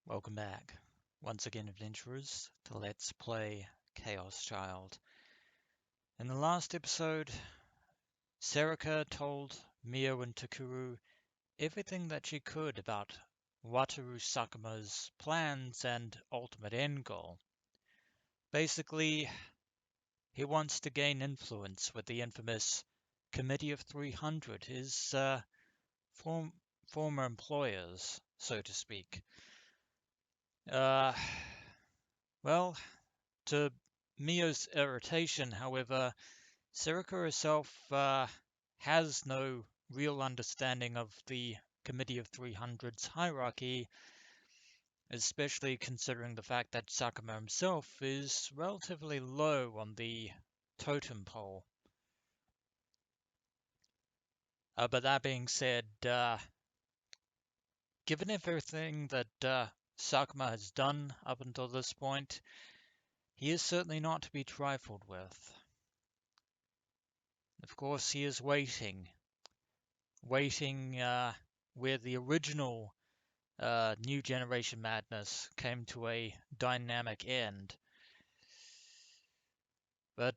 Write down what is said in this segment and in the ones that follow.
Welcome back, once again adventurers, to Let's Play Chaos Child. In the last episode, Serika told Mio and Takuru everything that she could about Wataru Sakuma's plans and ultimate end goal. Basically, he wants to gain influence with the infamous Committee of 300, his former employers, so to speak. Well, to Mio's irritation, however, Serika herself has no real understanding of the Committee of 300's hierarchy, especially considering the fact that Sakuma himself is relatively low on the totem pole. But that being said, given everything that Sakuma has done up until this point, he is certainly not to be trifled with. Of course, he is waiting where the original New Generation Madness came to a dynamic end. But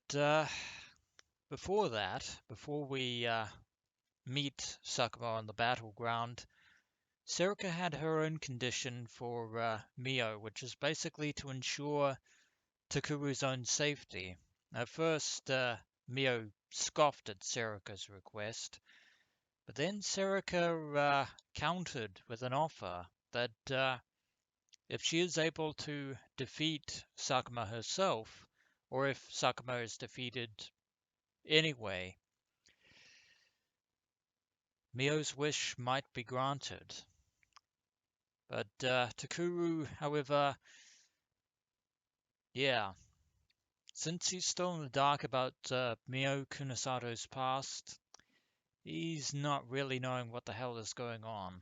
before that, before we meet Sakuma on the battleground, Serika had her own condition for Mio, which is basically to ensure Takuru's own safety. At first, Mio scoffed at Serika's request, but then Serika countered with an offer that if she is able to defeat Sakuma herself, or if Sakuma is defeated anyway, Mio's wish might be granted. But Takuru, however, yeah, since he's still in the dark about Mio Kunisato's past, he's not really knowing what the hell is going on.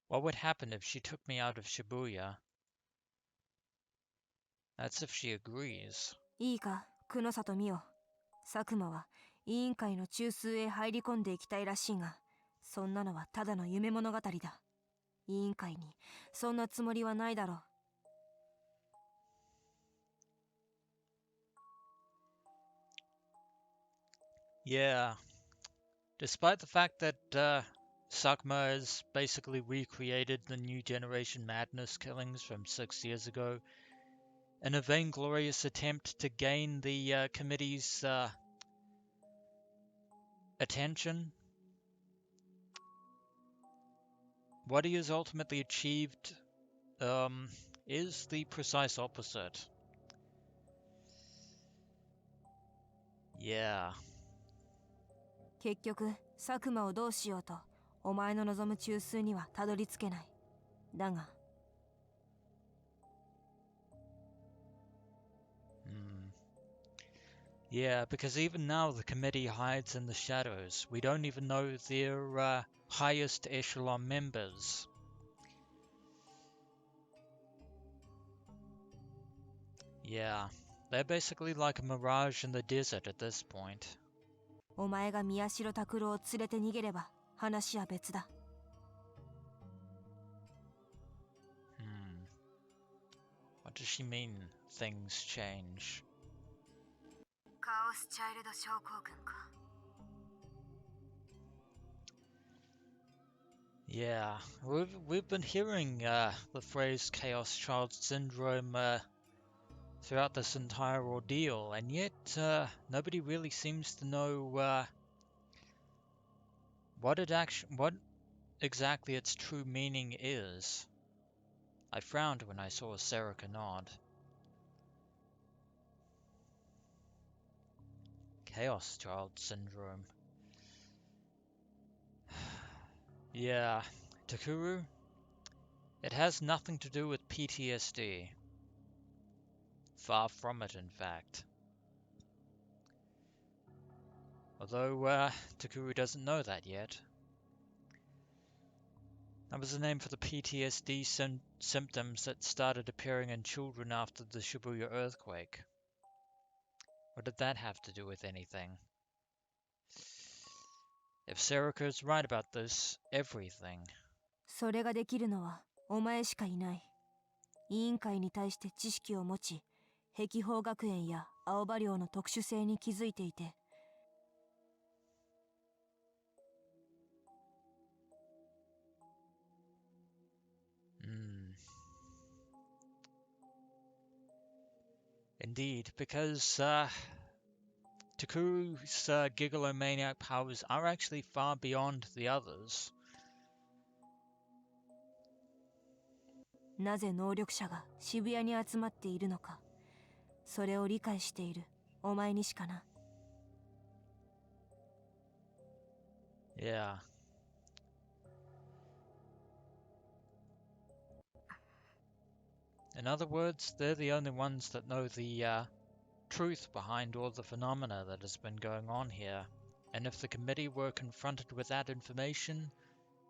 What would happen if she took me out of Shibuya? That's if she agrees. いいか、久野里美代。佐久間は委員会の中枢へ入り込んでいきたいらしいが、そんなのはただの夢物語だ。委員会にそんなつもりはないだろう。Yeah, despite the fact that Sakuma has basically recreated the New Generation Madness killings from 6 years ago in a vainglorious attempt to gain the committee's attention, what he has ultimately achieved is the precise opposite. Yeah. 結局、佐久間をどうしようと、お前の望む中枢にはたどり着けない。だが。Yeah, because even now the committee hides in the shadows. We don't even know their highest echelon members. Yeah, they're basically like a mirage in the desert at this point. お前が宮代拓郎を連れて逃げれば話は別だ。What does she mean, things change? カオスチャイルド症候群か。Yeah, we've been hearing the phrase Chaos Child Syndrome throughout this entire ordeal, and yet nobody really seems to know what exactly its true meaning is. I frowned when I saw Serika nod. Chaos Child Syndrome. Yeah, Takuru, it has nothing to do with PTSD. Far from it, in fact. Although Takuru doesn't know that yet. That was the name for the PTSD symptoms that started appearing in children after the Shibuya earthquake. What did that have to do with anything? If Serika is right about this, everything. それができるのはお前しかいない。委員会に対して知識を持ち、壁法学園や青葉寮の特殊性に気づいていて。Indeed, because Takuru's Gigalomaniac powers are actually far beyond the others. なぜ能力者が渋谷に集まっているのか、それを理解しているお前にしかな。Yeah. In other words, they're the only ones that know the truth behind all the phenomena that has been going on here. And if the committee were confronted with that information,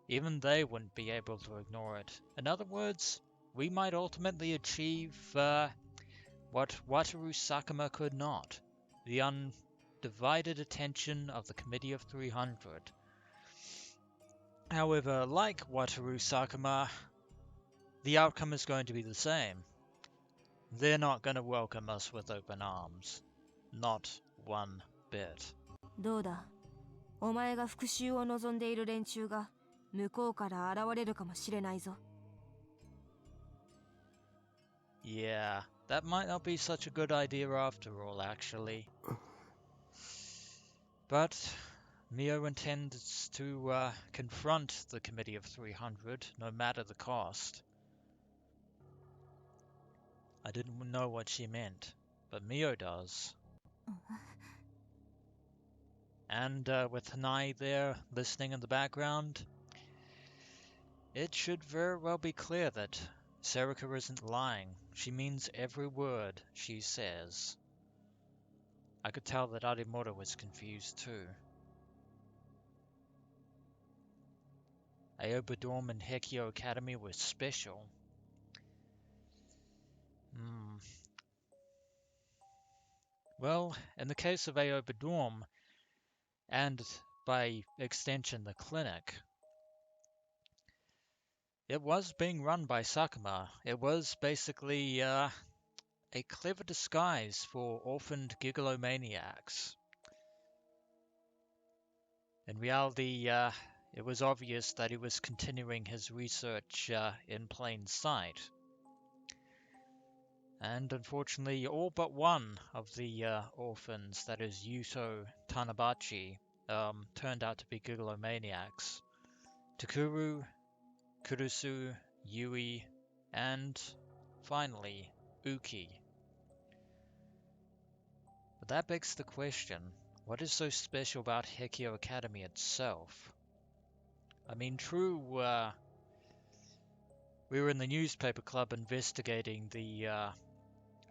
even they wouldn't be able to ignore it. In other words, we might ultimately achieve what Wataru Sakuma could not, the undivided attention of the Committee of 300. However, like Wataru Sakuma, the outcome is going to be the same. They're not going to welcome us with open arms. Not one bit. どうだ、お前が復讐を望んでいる連中が向こうから現れるかもしれないぞ。Yeah, that might not be such a good idea after all, actually. But Mio intends to confront the Committee of 300, no matter the cost. I didn't know what she meant, but Mio does. And with Hanai there, listening in the background, it should very well be clear that Serika isn't lying. She means every word she says. I could tell that Arimoto was confused too. Aoba Dorm and Hekio Academy were special. Well, in the case of Aoba Dorm, and by extension the clinic, it was being run by Sakuma. It was basically a clever disguise for orphaned gigalomaniacs. In reality, it was obvious that he was continuing his research in plain sight. And unfortunately, all but one of the orphans, that is Yuto Tanabachi, turned out to be gigalomaniacs. Takuru, Kurusu, Yui, and finally, Uki. But that begs the question, what is so special about Hekio Academy itself? I mean, true, we were in the newspaper club investigating the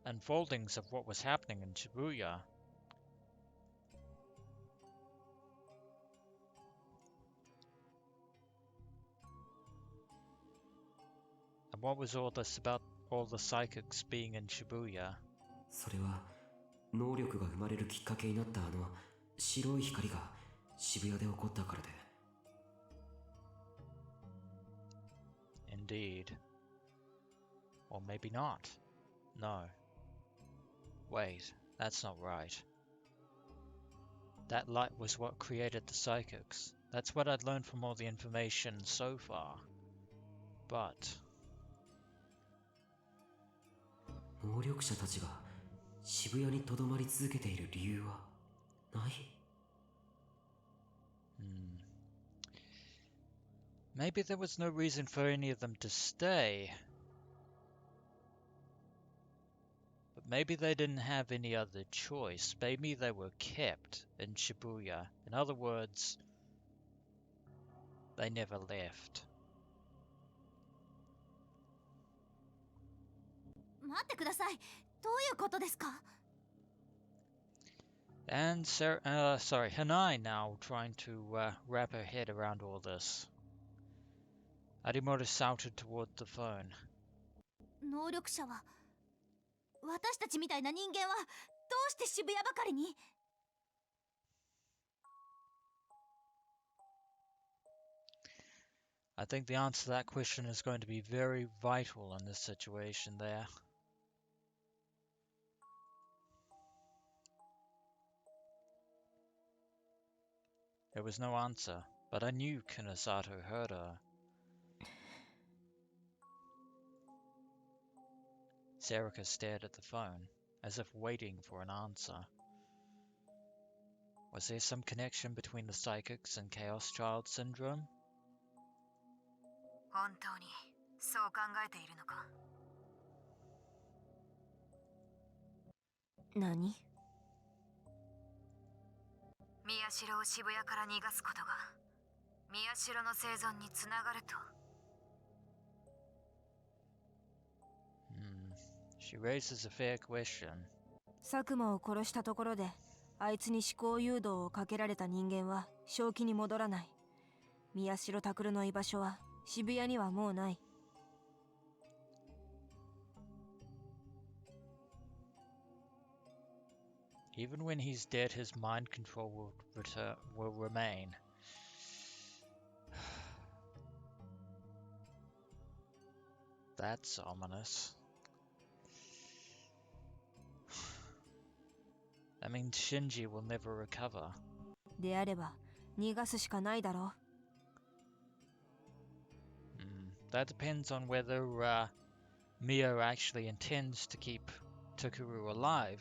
unfoldings of what was happening in Shibuya. And what was all this about all the psychics being in Shibuya? それは能力が生まれるきっかけになった白い光が渋谷で起こったからで。Indeed. Or maybe not. No. Wait, that's not right. That light was what created the psychics. That's what I'd learned from all the information so far. But... 能力者たちが渋谷にとどまり続けている理由はない？ Maybe there was no reason for any of them to stay. But maybe they didn't have any other choice. Maybe they were kept in Shibuya. In other words, they never left. 待ってください。どういうことですか？ And Hanai now trying to wrap her head around all this. Arimoto shouted toward the phone. 能力者は私たちみたいな人間はどうして渋谷ばかりに？ I think the answer to that question is going to be very vital in this situation there. There was no answer, but I knew Kunosato heard her. Serika stared at the phone, as if waiting for an answer. Was there some connection between the psychics and Chaos Child Syndrome? 本当にそう考えているのか。何？宮代を渋谷から逃がすことが宮代の生存につながると。She raises a fair question. 佐久間を殺したところであいつに思考誘導をかけられた人間は正気に戻らない。宮代拓の居場所は渋谷にはもうない。Even when he's dead, his mind control will remain. That's ominous. That means Shinji will never recover. であれば逃がすしかないだろう。That depends on whether Mio actually intends to keep Takuru alive.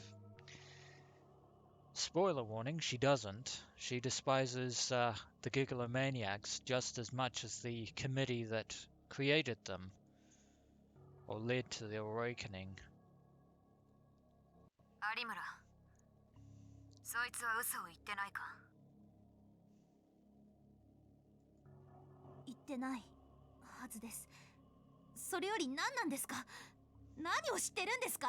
Spoiler warning, she doesn't. She despises the Gigalomaniacs just as much as the committee that created them, or led to their awakening. 有村、そいつは嘘を言ってないか。言ってないはずです。それより何なんですか？何を知ってるんですか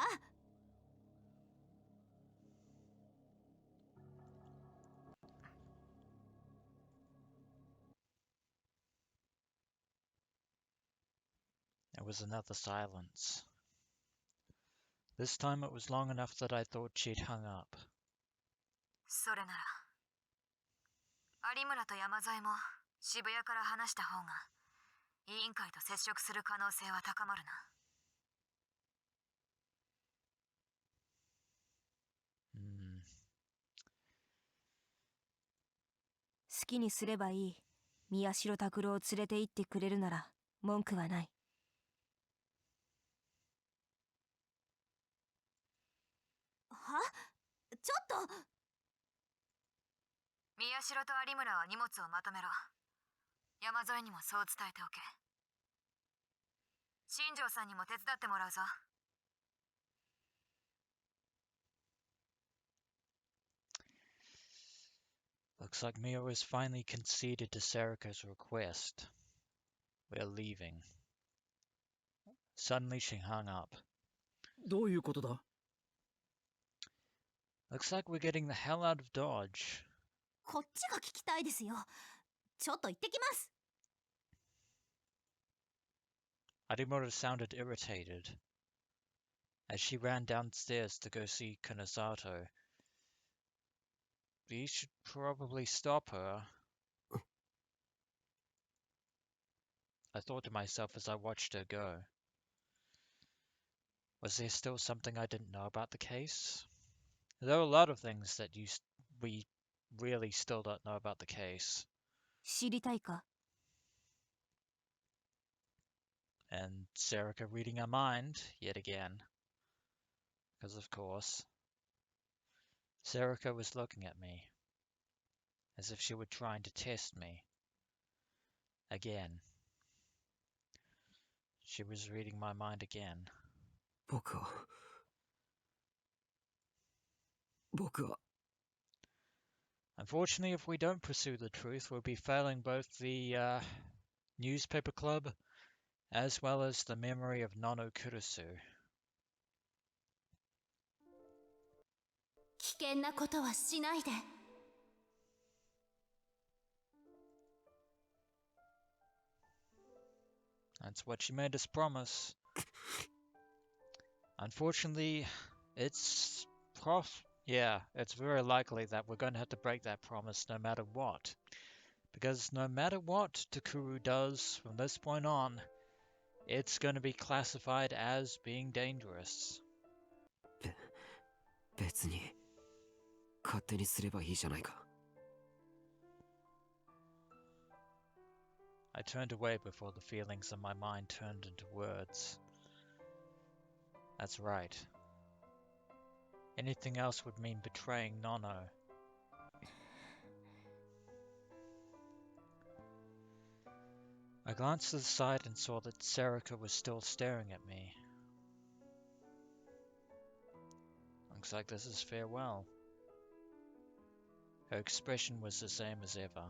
？There was another silence. This time it was long enough that I thought she'd hung up. それなら有村と山添も渋谷から話した方が委員会と接触する可能性は高まるな。好きにすればいい。宮代拓郎を連れて行ってくれるなら文句はない。は？ちょっと！宮代と有村は荷物をまとめろ。山添にもそう伝えておけ。新庄さんにも手伝ってもらうぞ。Looks like Mio has finally conceded to Serika's request. We're leaving. Suddenly she hung up. どういうことだ? Looks like we're getting the hell out of Dodge. こっちが聞きたいですよ。ちょっと行ってきます。Arimura sounded irritated as she ran downstairs to go see Kunosato. We should probably stop her. I thought to myself as I watched her go. Was there still something I didn't know about the case? There are a lot of things that we really still don't know about the case. 知りたいか? And Serika reading her mind yet again. Because of course. Serika was looking at me, as if she were trying to test me. Again. She was reading my mind again. 僕は Unfortunately, if we don't pursue the truth, we'll be failing both the newspaper club as well as the memory of Nono Kurusu. 危険なことはしないで。That's what she made us promise. Unfortunately, it's very likely that we're going to have to break that promise no matter what. Because no matter what Takuru does from this point on, it's going to be classified as being dangerous. 別に勝手にすればいいじゃないか。I turned away before the feelings in my mind turned into words. That's right. Anything else would mean betraying Nono. I glanced to the side and saw that Serika was still staring at me. Looks like this is farewell. Her expression was the same as ever.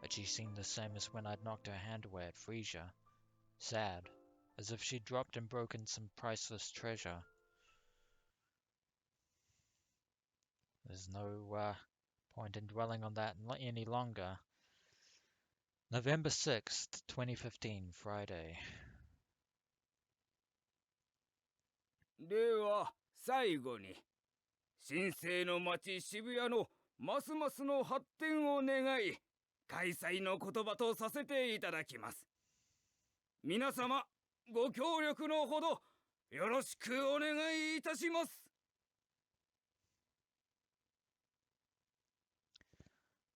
But she seemed the same as when I'd knocked her hand away at Frisia. Sad, as if she'd dropped and broken some priceless treasure. There's no point in dwelling on that any longer. November 6th, 2015, Friday. では最後に神聖の町渋谷のますますの発展を願い開催の言葉とさせていただきます。皆様ご協力のほどよろしくお願いいたします。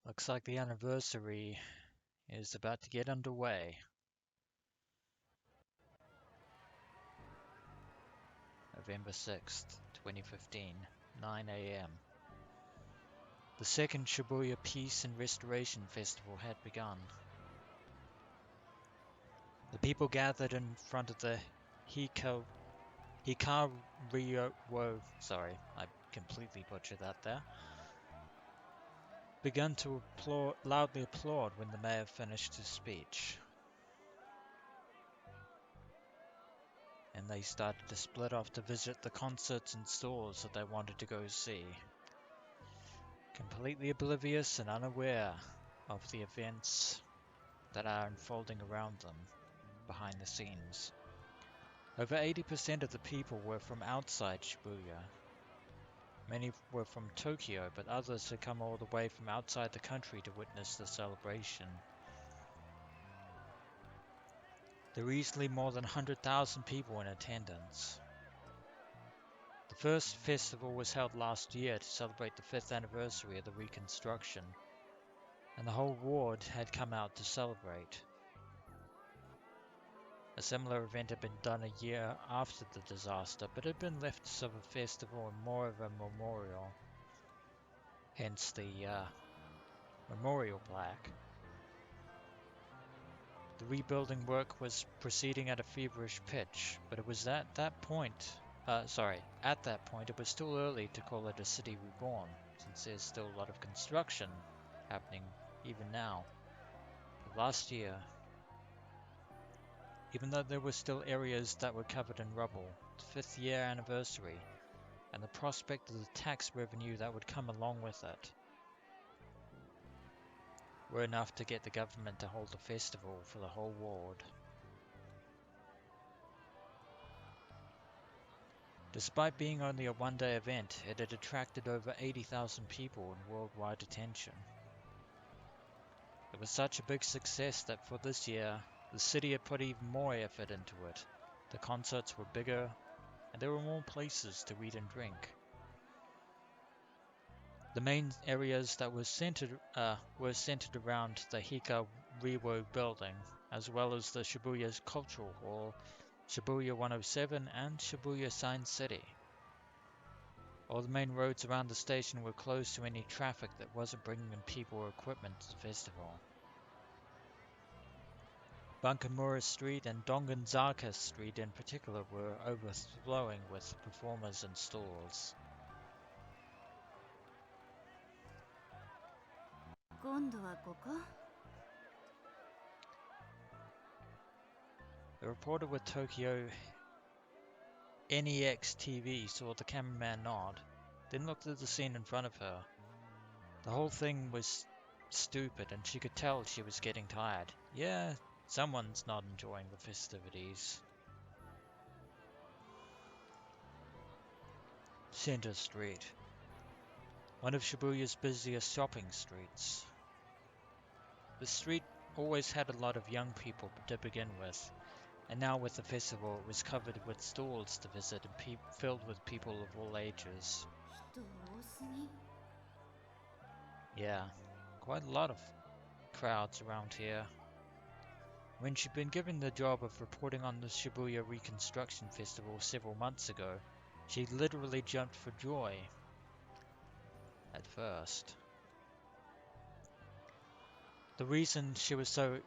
Looks like the anniversary is about to get underway. November 6th, 2015, 9 a.m. The second Shibuya Peace and Restoration Festival had begun. The people gathered in front of the Hikario... Sorry, I completely butchered that there. Began to loudly applaud when the mayor finished his speech. And they started to split off to visit the concerts and stores that they wanted to go see. Completely oblivious and unaware of the events that are unfolding around them behind the scenes. Over 80% of the people were from outside Shibuya. Many were from Tokyo, but others had come all the way from outside the country to witness the celebration. There were easily more than 100,000 people in attendance. The first festival was held last year to celebrate the 5th anniversary of the reconstruction, and the whole ward had come out to celebrate. A similar event had been done a year after the disaster, but had been less of a festival and more of a memorial. Hence the memorial plaque. The rebuilding work was proceeding at a feverish pitch, but it was at that point it was still early to call it a city reborn, since there's still a lot of construction happening even now. But last year, even though there were still areas that were covered in rubble, the 5th year anniversary, and the prospect of the tax revenue that would come along with it, were enough to get the government to hold a festival for the whole ward. Despite being only a one-day event, it had attracted over 80,000 people in worldwide attention. It was such a big success that for this year, the city had put even more effort into it. The concerts were bigger, and there were more places to eat and drink. The main areas that were centered around the Hikario building, as well as the Shibuya Cultural Hall, Shibuya 107, and Shibuya Sign City. All the main roads around the station were closed to any traffic that wasn't bringing in people or equipment to the festival. Bunkamura Street and Donganzaka Street in particular were overflowing with performers and stalls. 今度はここ? The reporter with Tokyo NEX TV saw the cameraman nod, then looked at the scene in front of her. The whole thing was stupid, and she could tell she was getting tired. Yeah, someone's not enjoying the festivities. Center Street, one of Shibuya's busiest shopping streets. The street always had a lot of young people to begin with, and now with the festival it was covered with stalls to visit and filled with people of all ages. Yeah, quite a lot of crowds around here. When she'd been given the job of reporting on the Shibuya Reconstruction Festival several months ago, she literally jumped for joy. At first. The reason she was so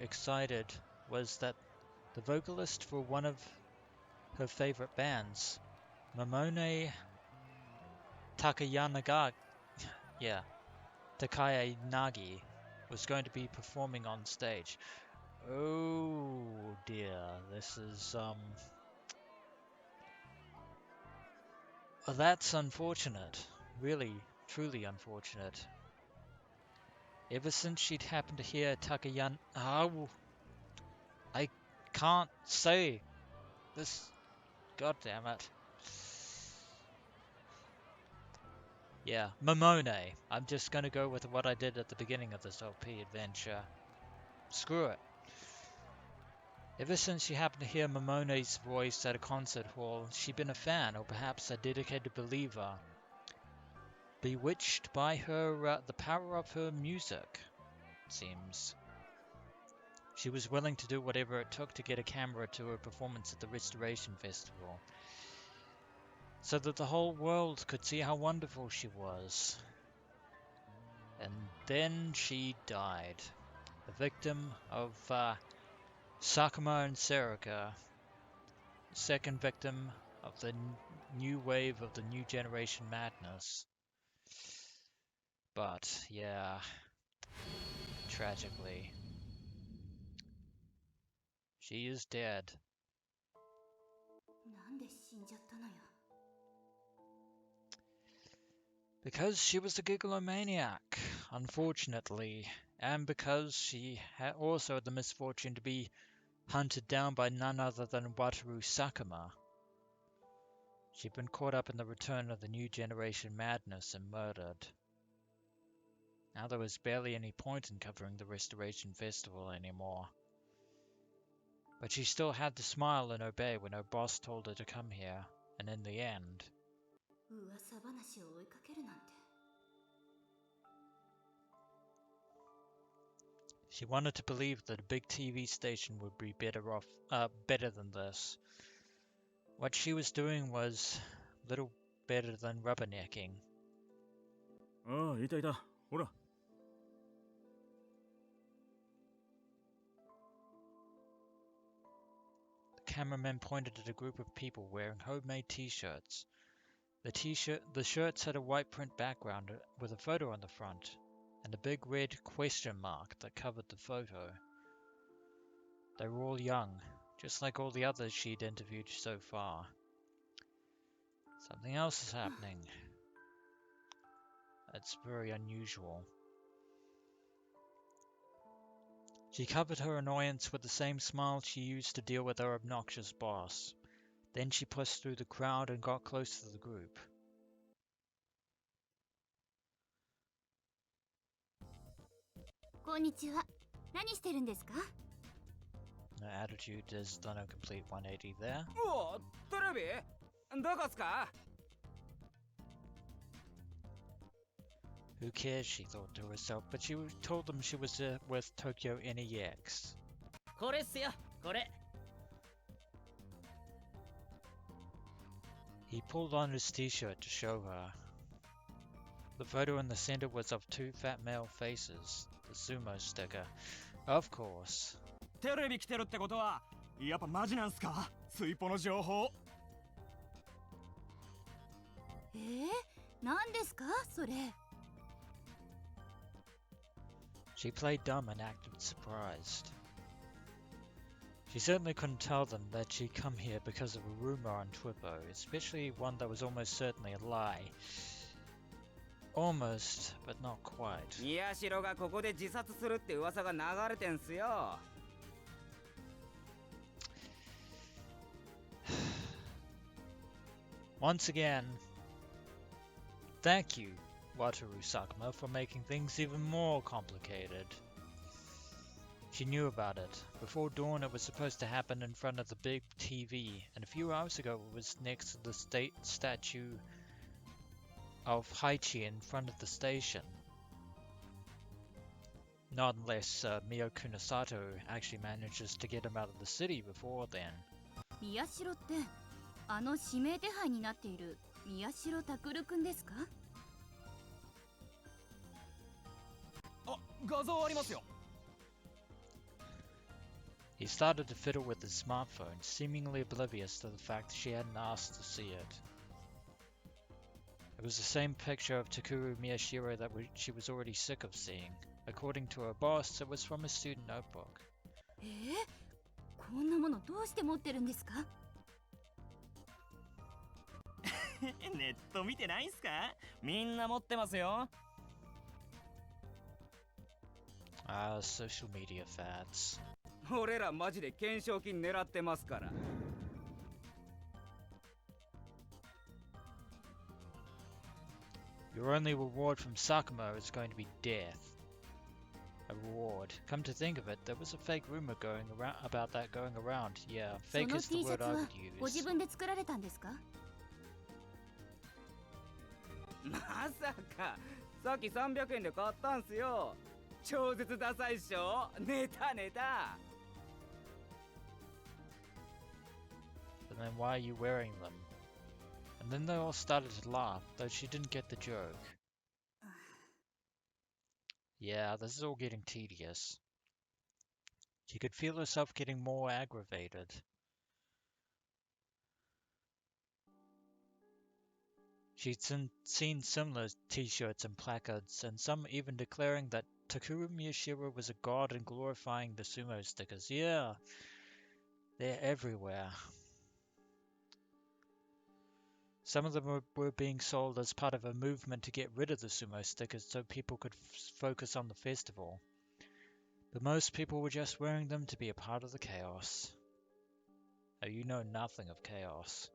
excited was that the vocalist for one of her favorite bands, Mamone Takayanagi, was going to be performing on stage. Oh dear, this is that's unfortunate. Really, truly unfortunate. Ever since she'd happened to hear I can't say this. God damn it. Yeah, Mamone. I'm just gonna go with what I did at the beginning of this LP adventure. Screw it. Ever since she happened to hear Mamone's voice at a concert hall, she'd been a fan, or perhaps a dedicated believer. Bewitched by her, the power of her music, it seems. She was willing to do whatever it took to get a camera to her performance at the Restoration Festival, so that the whole world could see how wonderful she was. And then she died, a victim of Sakuma and Serika, second victim of the new wave of the new generation madness. But, yeah, tragically, she is dead. Because she was a Gigalomaniac, unfortunately, and because she had also had the misfortune to be hunted down by none other than Wataru Sakuma. She'd been caught up in the return of the new generation madness and murdered. Now there was barely any point in covering the Restoration Festival anymore. But she still had to smile and obey when her boss told her to come here, and in the end... She wanted to believe that a big TV station would be better than this. What she was doing was little better than rubbernecking. Ah, いたいた。ほら。The cameraman pointed at a group of people wearing homemade t-shirts. The shirts had a white print background with a photo on the front, and a big red question mark that covered the photo. They were all young, just like all the others she'd interviewed so far. Something else is happening. It's very unusual. She covered her annoyance with the same smile she used to deal with her obnoxious boss. Then she pushed through the crowd and got close to the group. Konnichiwa. 何してるんですか? Her attitude has done a complete 180 there. Oh, テレビ? どこっすか? Who cares, she thought to herself, but she told them she was with Tokyo NEX. これっすよ、これ. He pulled on his t-shirt to show her. The photo in the center was of two fat male faces, the sumo sticker. Of course. テレビ来てるってことは、やっぱマジなんすか？スイポの情報。何ですかそれ? She played dumb and acted surprised. She certainly couldn't tell them that she'd come here because of a rumor on Twipo, especially one that was almost certainly a lie. Almost, but not quite. 宮代がここで自殺するって噂が流れてんすよ。Once again, thank you, Wataru Sakuma, for making things even more complicated. She knew about it. Before dawn it was supposed to happen in front of the big TV, and a few hours ago it was next to the state statue of Haichi in front of the station. Not unless Mio Kunosato actually manages to get him out of the city before then. 宮代ってあの指名手配になっている宮代拓くんですか？あ、画像ありますよ。He started to fiddle with his smartphone, seemingly oblivious to the fact she hadn't asked to see it. It was the same picture of Takuru Miyashiro that she was already sick of seeing. According to her boss, it was from a student notebook. こんなものどうして持ってるんですか？ネット見てないんすか？みんな持ってますよ。Social media fads. 俺らマジで懸賞金狙ってますから。Your only reward from Sakuma is going to be death. A reward. Come to think of it, there was a fake rumor going around about that going around. Yeah, そ fake の is the T シャ word ツ I は would ご自 use. 分で作られたんですか？まさかさっき300円で買ったんすよ。超絶ダサいっしょ。ネタネタ。And then why are you wearing them? And then they all started to laugh, though she didn't get the joke. Yeah, this is all getting tedious. She could feel herself getting more aggravated. She'd seen similar t-shirts and placards, and some even declaring that Takuru Miyashiro was a god and glorifying the sumo stickers. Yeah, they're everywhere. Some of them were being sold as part of a movement to get rid of the sumo stickers so people could focus on the festival. But most people were just wearing them to be a part of the chaos. Oh, you know nothing of chaos.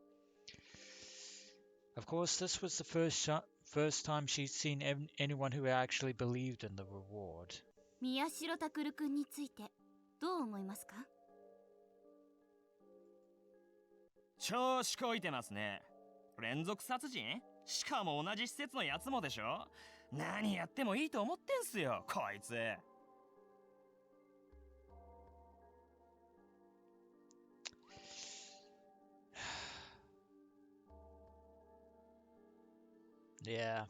Of course, this was the first time she'd seen anyone who actually believed in the reward. 宮代拓くんについてどう思いますか？調子こいてますね。連続殺人？しかも同じ施設のやつもでしょ？何やってもいいと思ってんすよ、こいつ。Yeah.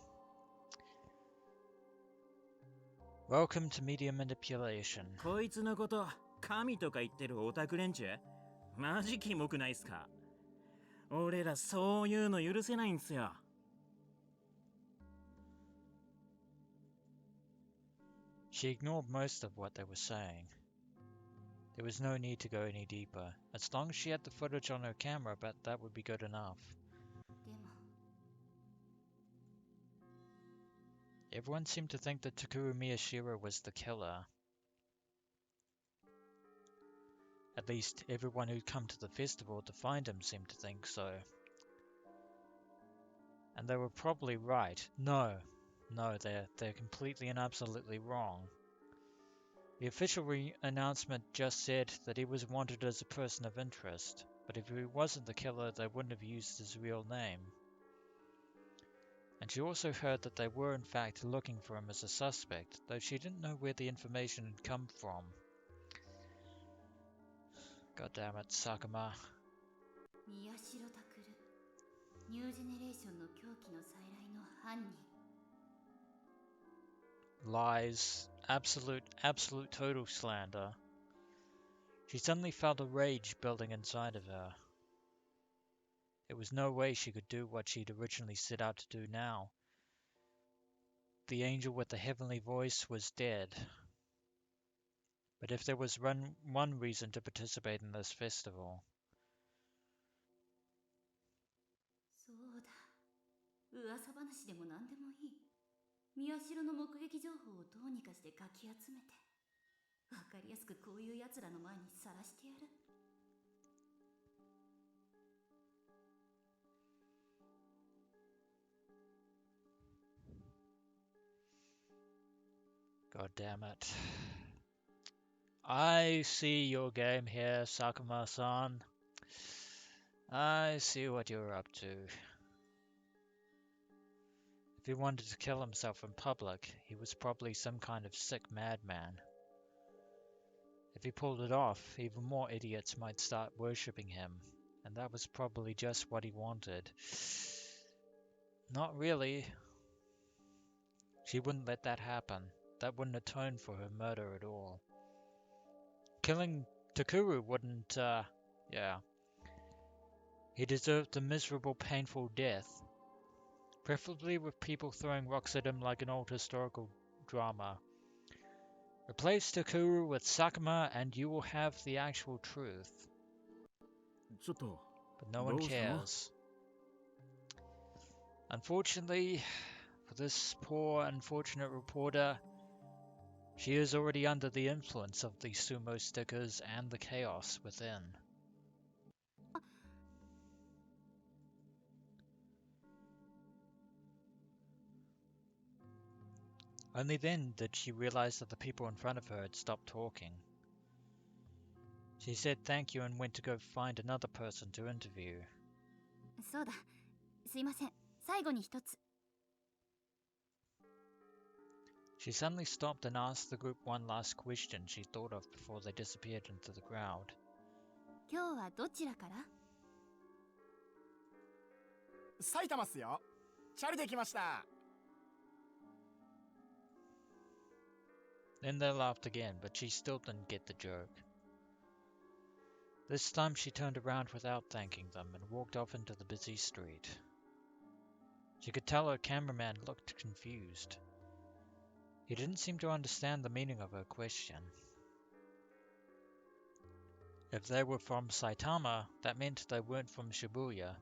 Welcome to media manipulation. こいつのこと神とか言ってるオタク連中マジキモくないっすか？俺らそういうの許せないんすよ。She ignored most of what they were saying. There was no need to go any deeper. As long as she had the footage on her camera, but that would be good enough. でも Everyone seemed to think that Takuru Miyashiro was the killer. At least everyone who'd come to the festival to find him seemed to think so. And they were probably right. No, they're completely and absolutely wrong. The official announcement just said that he was wanted as a person of interest, but if he wasn't the killer, they wouldn't have used his real name. And she also heard that they were in fact looking for him as a suspect, though she didn't know where the information had come from. God damn it, Sakuma. 宮代拓ニュージェネレーションの狂気の再来の犯人。 Lies. Absolute total slander. She suddenly felt a rage building inside of her. There was no way she could do what she'd originally set out to do now. The angel with the heavenly voice was dead. But if there was one reason to participate in this festival, そうだ。噂話でも何でもいい。宮代の目撃情報をどうにかしてかき集めて、わかりやすくこういう奴らの前にさらしてやる。God damn it. I see your game here, Sakuma-san. I see what you're up to. If he wanted to kill himself in public, he was probably some kind of sick madman. If he pulled it off, even more idiots might start worshipping him, and that was probably just what he wanted. Not really. She wouldn't let that happen. That wouldn't atone for her murder at all. Killing Takuru wouldn't, yeah. He deserved a miserable, painful death. Preferably with people throwing rocks at him like an old historical drama. Replace Takuru with Sakuma and you will have the actual truth. ちょっと But no one どうしたの cares. Unfortunately, for this poor, unfortunate reporter, she is already under the influence of the sumo stickers and the chaos within. Only then did she realize that the people in front of her had stopped talking. She said thank you and went to go find another person to interview. そうだ、すいません、最後に一つ。 She suddenly stopped and asked the group one last question she thought of before they disappeared into the crowd. 今日はどちらから？埼玉っすよ。チャリで来ました。 Then they laughed again, but she still didn't get the joke. This time she turned around without thanking them and walked off into the busy street. She could tell her cameraman looked confused. He didn't seem to understand the meaning of her question. If they were from Saitama, that meant they weren't from Shibuya,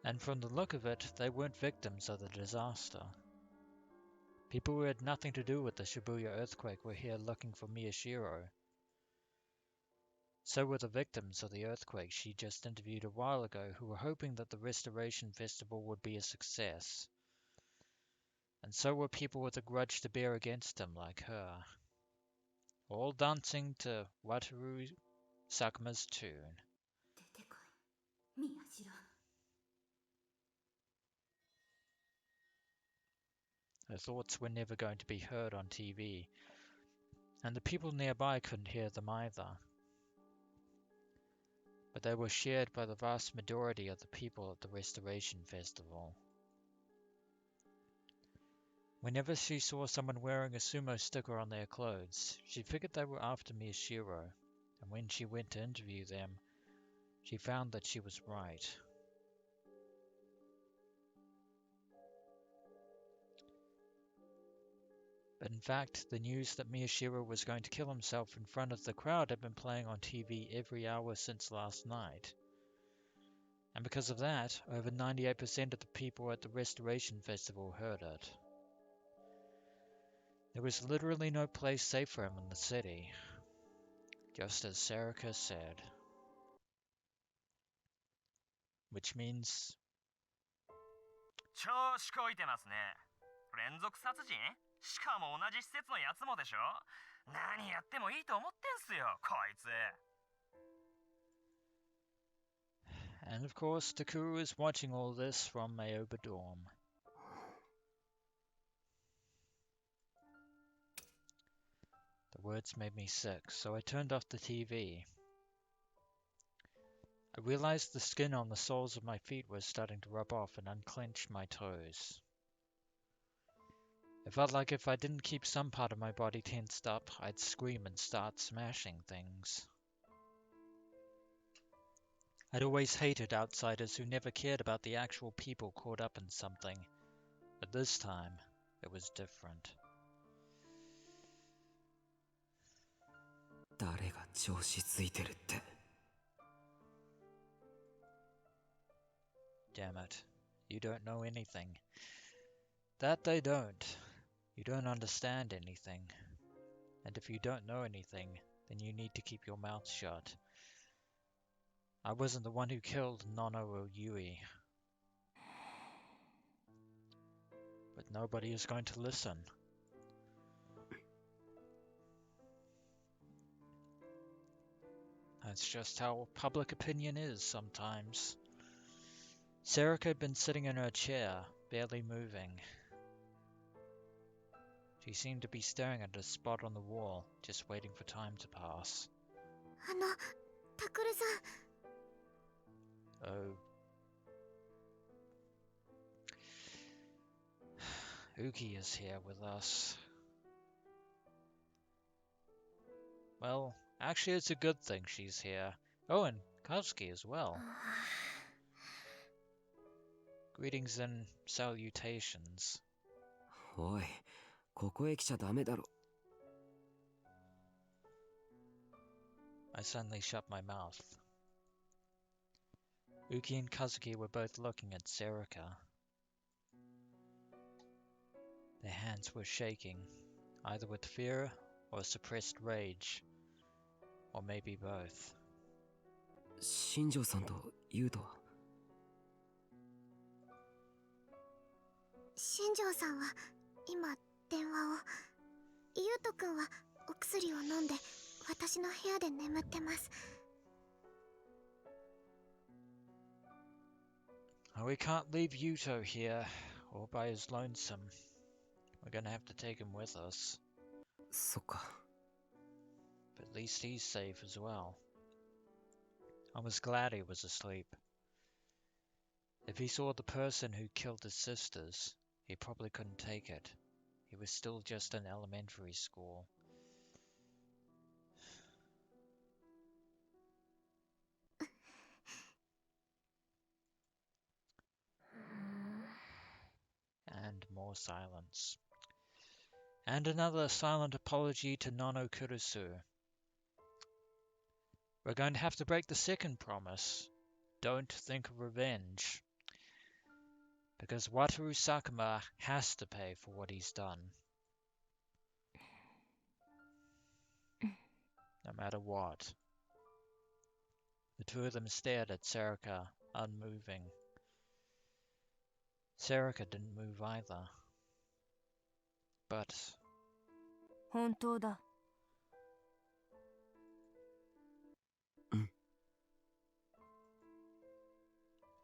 and from the look of it, they weren't victims of the disaster. People who had nothing to do with the Shibuya earthquake were here looking for Miyashiro. So were the victims of the earthquake she just interviewed a while ago who were hoping that the Restoration Festival would be a success. And so were people with a grudge to bear against him like her. All dancing to Wataru Sakuma's tune. 出てこい、宮代。 Her thoughts were never going to be heard on TV, and the people nearby couldn't hear them either. But they were shared by the vast majority of the people at the Restoration Festival. Whenever she saw someone wearing a sumo sticker on their clothes, she figured they were after Miyashiro, and when she went to interview them, she found that she was right. But in fact, the news that Miyashiro was going to kill himself in front of the crowd had been playing on TV every hour since last night. And because of that, over 98% of the people at the Restoration Festival heard it. There was literally no place safe for him in the city, just as Serika said. Which means... 調子こいてますね。連続殺人？しかも同じ施設のやつもでしょ？何やってもいいと思ってんすよ、こいつ。 And of course, Takuru is watching all this from Aoba Dorm. The words made me sick, so I turned off the TV. I realized the skin on the soles of my feet was starting to rub off and unclenched my toes. It felt like if I didn't keep some part of my body tensed up, I'd scream and start smashing things. I'd always hated outsiders who never cared about the actual people caught up in something, but this time, it was different. 誰が調子ついてるって。 Damn it. You don't know anything. That they don't. You don't understand anything. And if you don't know anything, then you need to keep your mouth shut. I wasn't the one who killed Nono or Yui. But nobody is going to listen. That's just how public opinion is sometimes. Serika had been sitting in her chair, barely moving. She seemed to be staring at a spot on the wall, just waiting for time to pass. タクルさん Oh. Uki is here with us. Well, actually it's a good thing she's here. Oh, and Kazuki as well. Greetings and salutations. おい、ここへ来ちゃダメだろ。 I suddenly shut my mouth. Uki and Kazuki were both looking at Serika. Their hands were shaking, either with fear or suppressed rage, or maybe both. 新庄さんと優斗は新庄さんは今電話を優斗くんはお薬を飲んで私の部屋で眠ってます We can't leave Yuto here, all by his lonesome. We're gonna have to take him with us. そっか。 But at least he's safe as well. I was glad he was asleep. If he saw the person who killed his sisters, he probably couldn't take it. He was still just in elementary school. And more silence. And another silent apology to Nono Kurusu. We're going to have to break the second promise. Don't think of revenge. Because Wataru Sakuma has to pay for what he's done. No matter what. The two of them stared at Serika, unmoving. Serika didn't move either. But 本当だ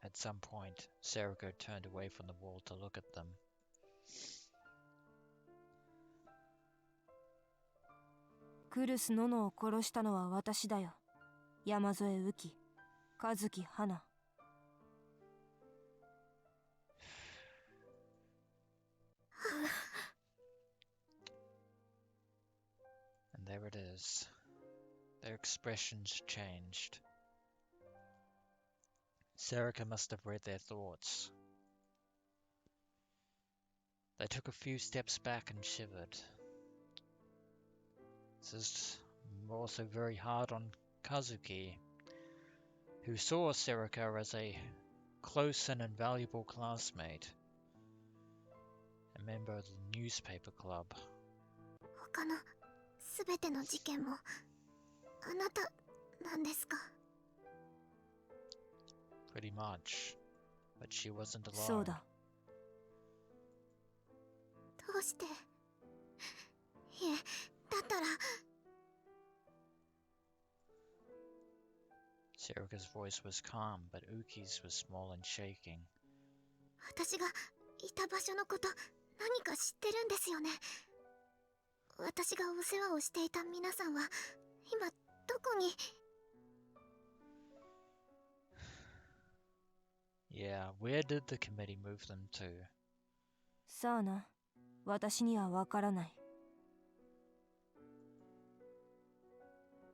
at some point, Serika turned away from the wall to look at them. クルス・ノノを殺したのは私だよ山添雨季和樹花 And there it is. Their expressions changed. Serika must have read their thoughts. They took a few steps back and shivered. This is also very hard on Kazuki, who saw Serika as a close and invaluable classmate, a member of the newspaper club. 他のすべての事件もあなたなんですか Pretty much, but she wasn't そう alone. だどうしていえだったら Serika's voice was calm, but Uki's was small and shaking. 私がいた場所のこと何か知ってるんですよね私がお世話をしていた皆さんは今どこに Yeah, where did the committee move them to? さあな私にはわからない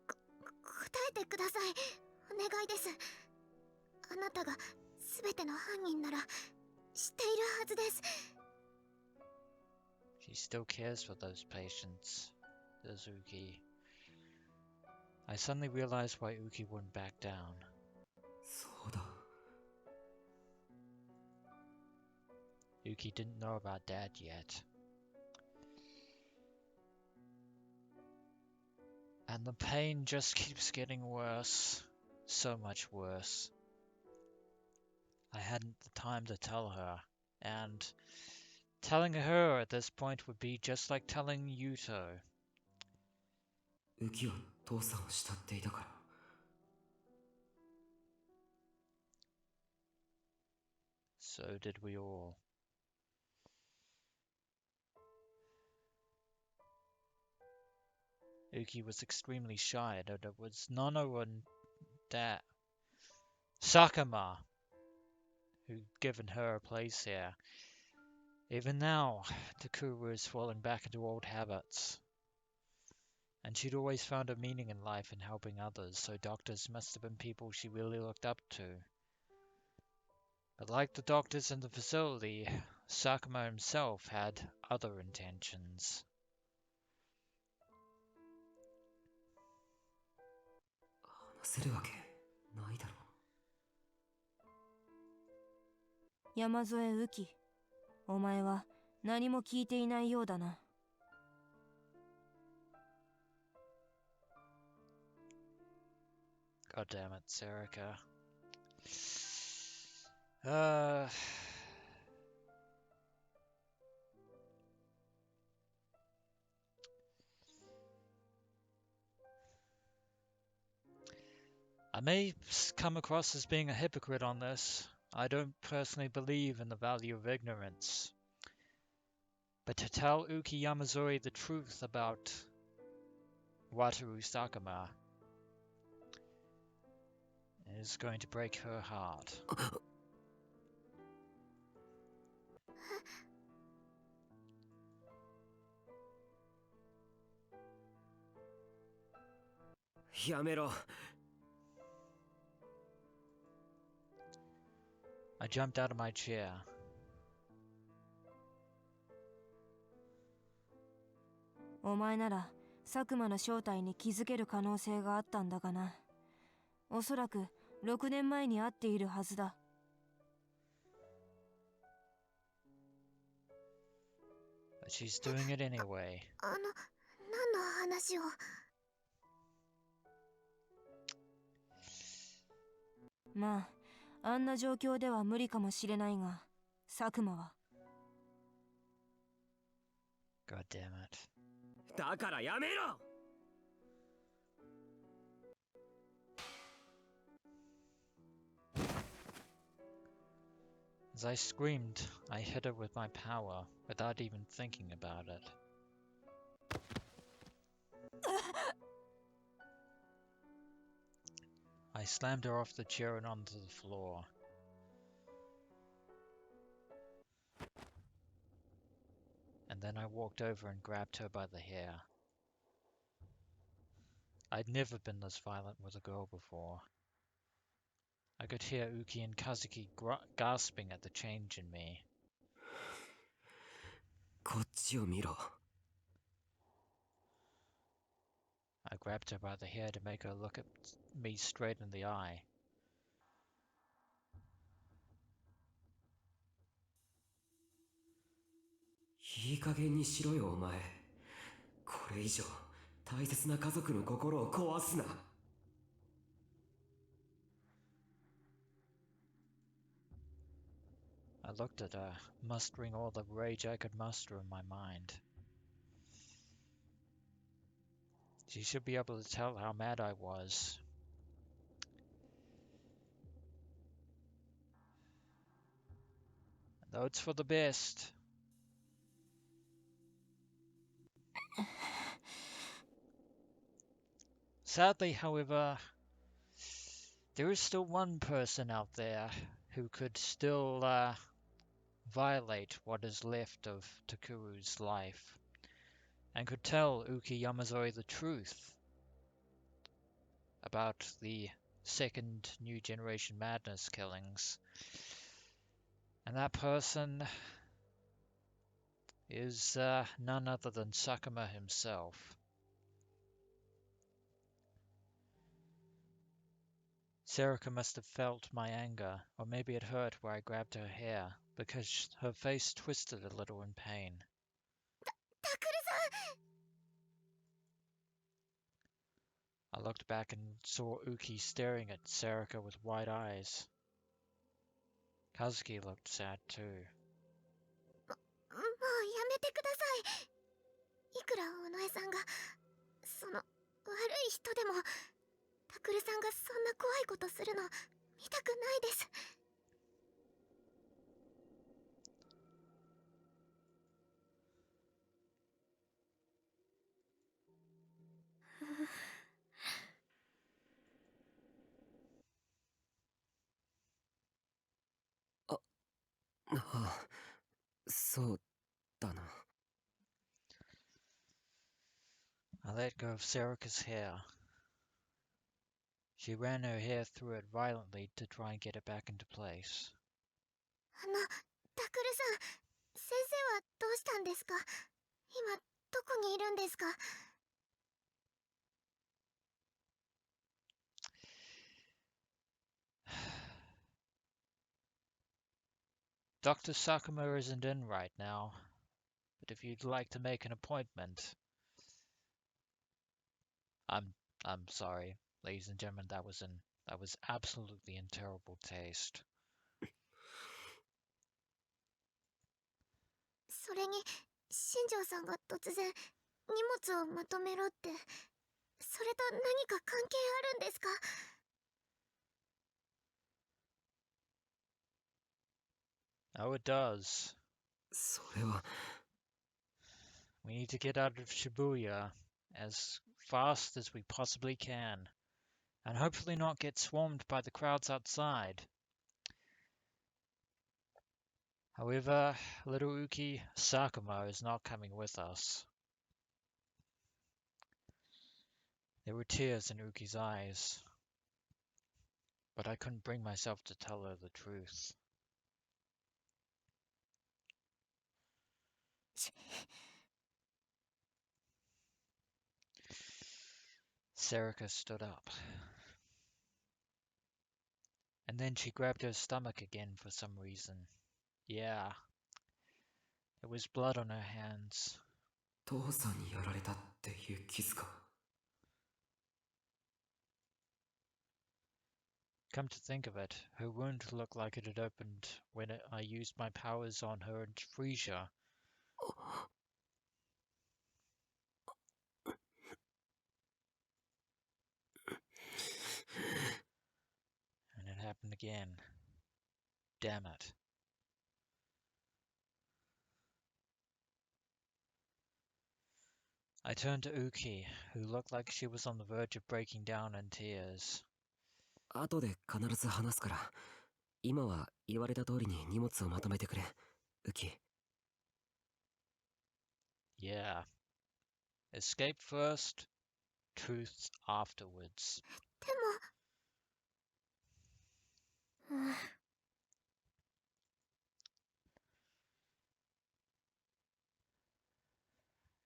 答えてくださいお願いですあなたがすべての犯人なら知っているはずです She still cares for those patients, does Uki. I suddenly realized why Uki wouldn't back down. そうだ。 Uki didn't know about Dad yet. And the pain just keeps getting worse. So much worse. I hadn't the time to tell her, and telling her at this point would be just like telling Yuto. 浮きは父さんを慕っていたから So did we all. Uki was extremely shy, and it was none other than Sakuma who'd given her a place here. Even now, Takuru is falling back into old habits. And she'd always found a meaning in life in helping others, so doctors must have been people she really looked up to. But like the doctors in the facility, Sakuma himself had other intentions. 話せるわけないだろう。山添雨季、お前は何も聞いていないようだな。God damn it, Serika. I may come across as being a hypocrite on this. I don't personally believe in the value of ignorance. But to tell Uki Yamazori the truth about Wataru Sakuma is going to break her heart. Yamero. I jumped out of my chair. お前なら佐久間の正体に気づける可能性があったんだがな。おそらく6年前に会っているはずだ。But she's doing it anyway. 何の話を。まあ、あんな状況では無理かもしれないが、佐久間は。God damn it. だからやめろ! As I screamed, I hit her with my power, without even thinking about it. I slammed her off the chair and onto the floor. And then I walked over and grabbed her by the hair. I'd never been this violent with a girl before. I could hear Uki and Kazuki gasping at the change in me. こっちを見ろ。I grabbed her by the hair to make her look at me straight in the eye. いい加減にしろよお前。これ以上大切な家族の心を壊すな。I looked at her, mustering all the rage I could muster in my mind. She should be able to tell how mad I was. Though it's for the best. Sadly, however, there is still one person out there who could still violate what is left of Takuru's life, and could tell Uki Yamazori the truth about the second New Generation Madness killings. And that person is none other than Sakuma himself. Serika must have felt my anger, or maybe it hurt where I grabbed her hair, because her face twisted a little in pain. Takuru-san! I looked back and saw Uki staring at Serika with wide eyes. Kazuki looked sad too. もうやめてください。いくら尾上さんが悪い人でもタクルさんがそんな怖いことするの見たくないです。そうだな。 I let go of Serika's hair. She ran her hair through it violently to try and get it back into place. タクルさん、先生はどうしたんですか？今、どこにいるんですか？ Dr. Sakuma isn't in right now, but if you'd like to make an appointment... I'm sorry, ladies and gentlemen, that was absolutely in terrible taste. それに、新庄さんが突然、荷物をまとめろって、それと何か関係あるんですか？ Oh, it does. それは We need to get out of Shibuya as fast as we possibly can, and hopefully not get swarmed by the crowds outside. However, little Uki Sakuma is not coming with us. There were tears in Uki's eyes, but I couldn't bring myself to tell her the truth. Serika stood up. And then she grabbed her stomach again for some reason. Yeah. There was blood on her hands. 父さんにやられたっていう傷か。 Come to think of it, her wound looked like it had opened when I used my powers on her in Frisia. And it happened again. Damn it. I turned to Uki, who looked like she was on the verge of breaking down in tears. 後で必ず話すから、今は言われた通りに荷物をまとめてくれ、ウキ。Yeah. Escape first, truth afterwards. でも、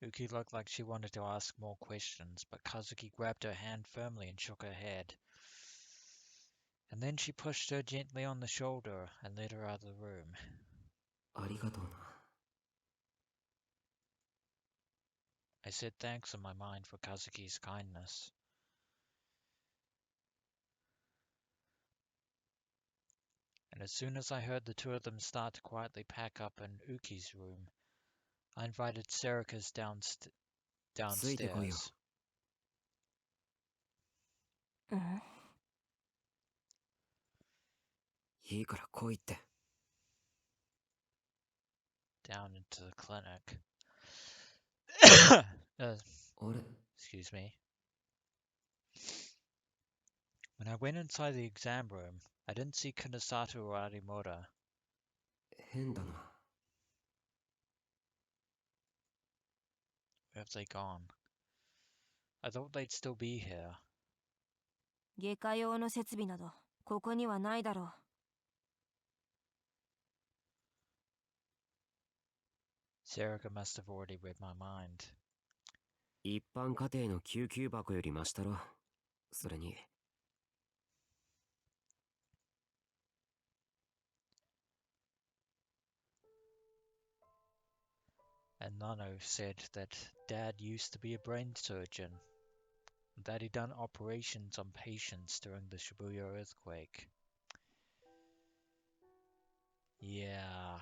Uki looked like she wanted to ask more questions, but Kazuki grabbed her hand firmly and shook her head. And then she pushed her gently on the shoulder and led her out of the room. ありがとうな。 I said thanks in my mind for Kazuki's kindness. And as soon as I heard the two of them start to quietly pack up in Uki's room, I invited Serika's downstairs. いいから来いって。 Down into the clinic. Excuse me. When I went inside the exam room, I didn't see Kunosato or Arimura. 変だな。 Where have they gone? I thought they'd still be here. 外科用の設備などここにはないだろう。Serika must have already read my mind. 一般家庭の救急箱よりマシだろ。それに。 And Nano said that Dad used to be a brain surgeon, and that he'd done operations on patients during the Shibuya earthquake. Yeah.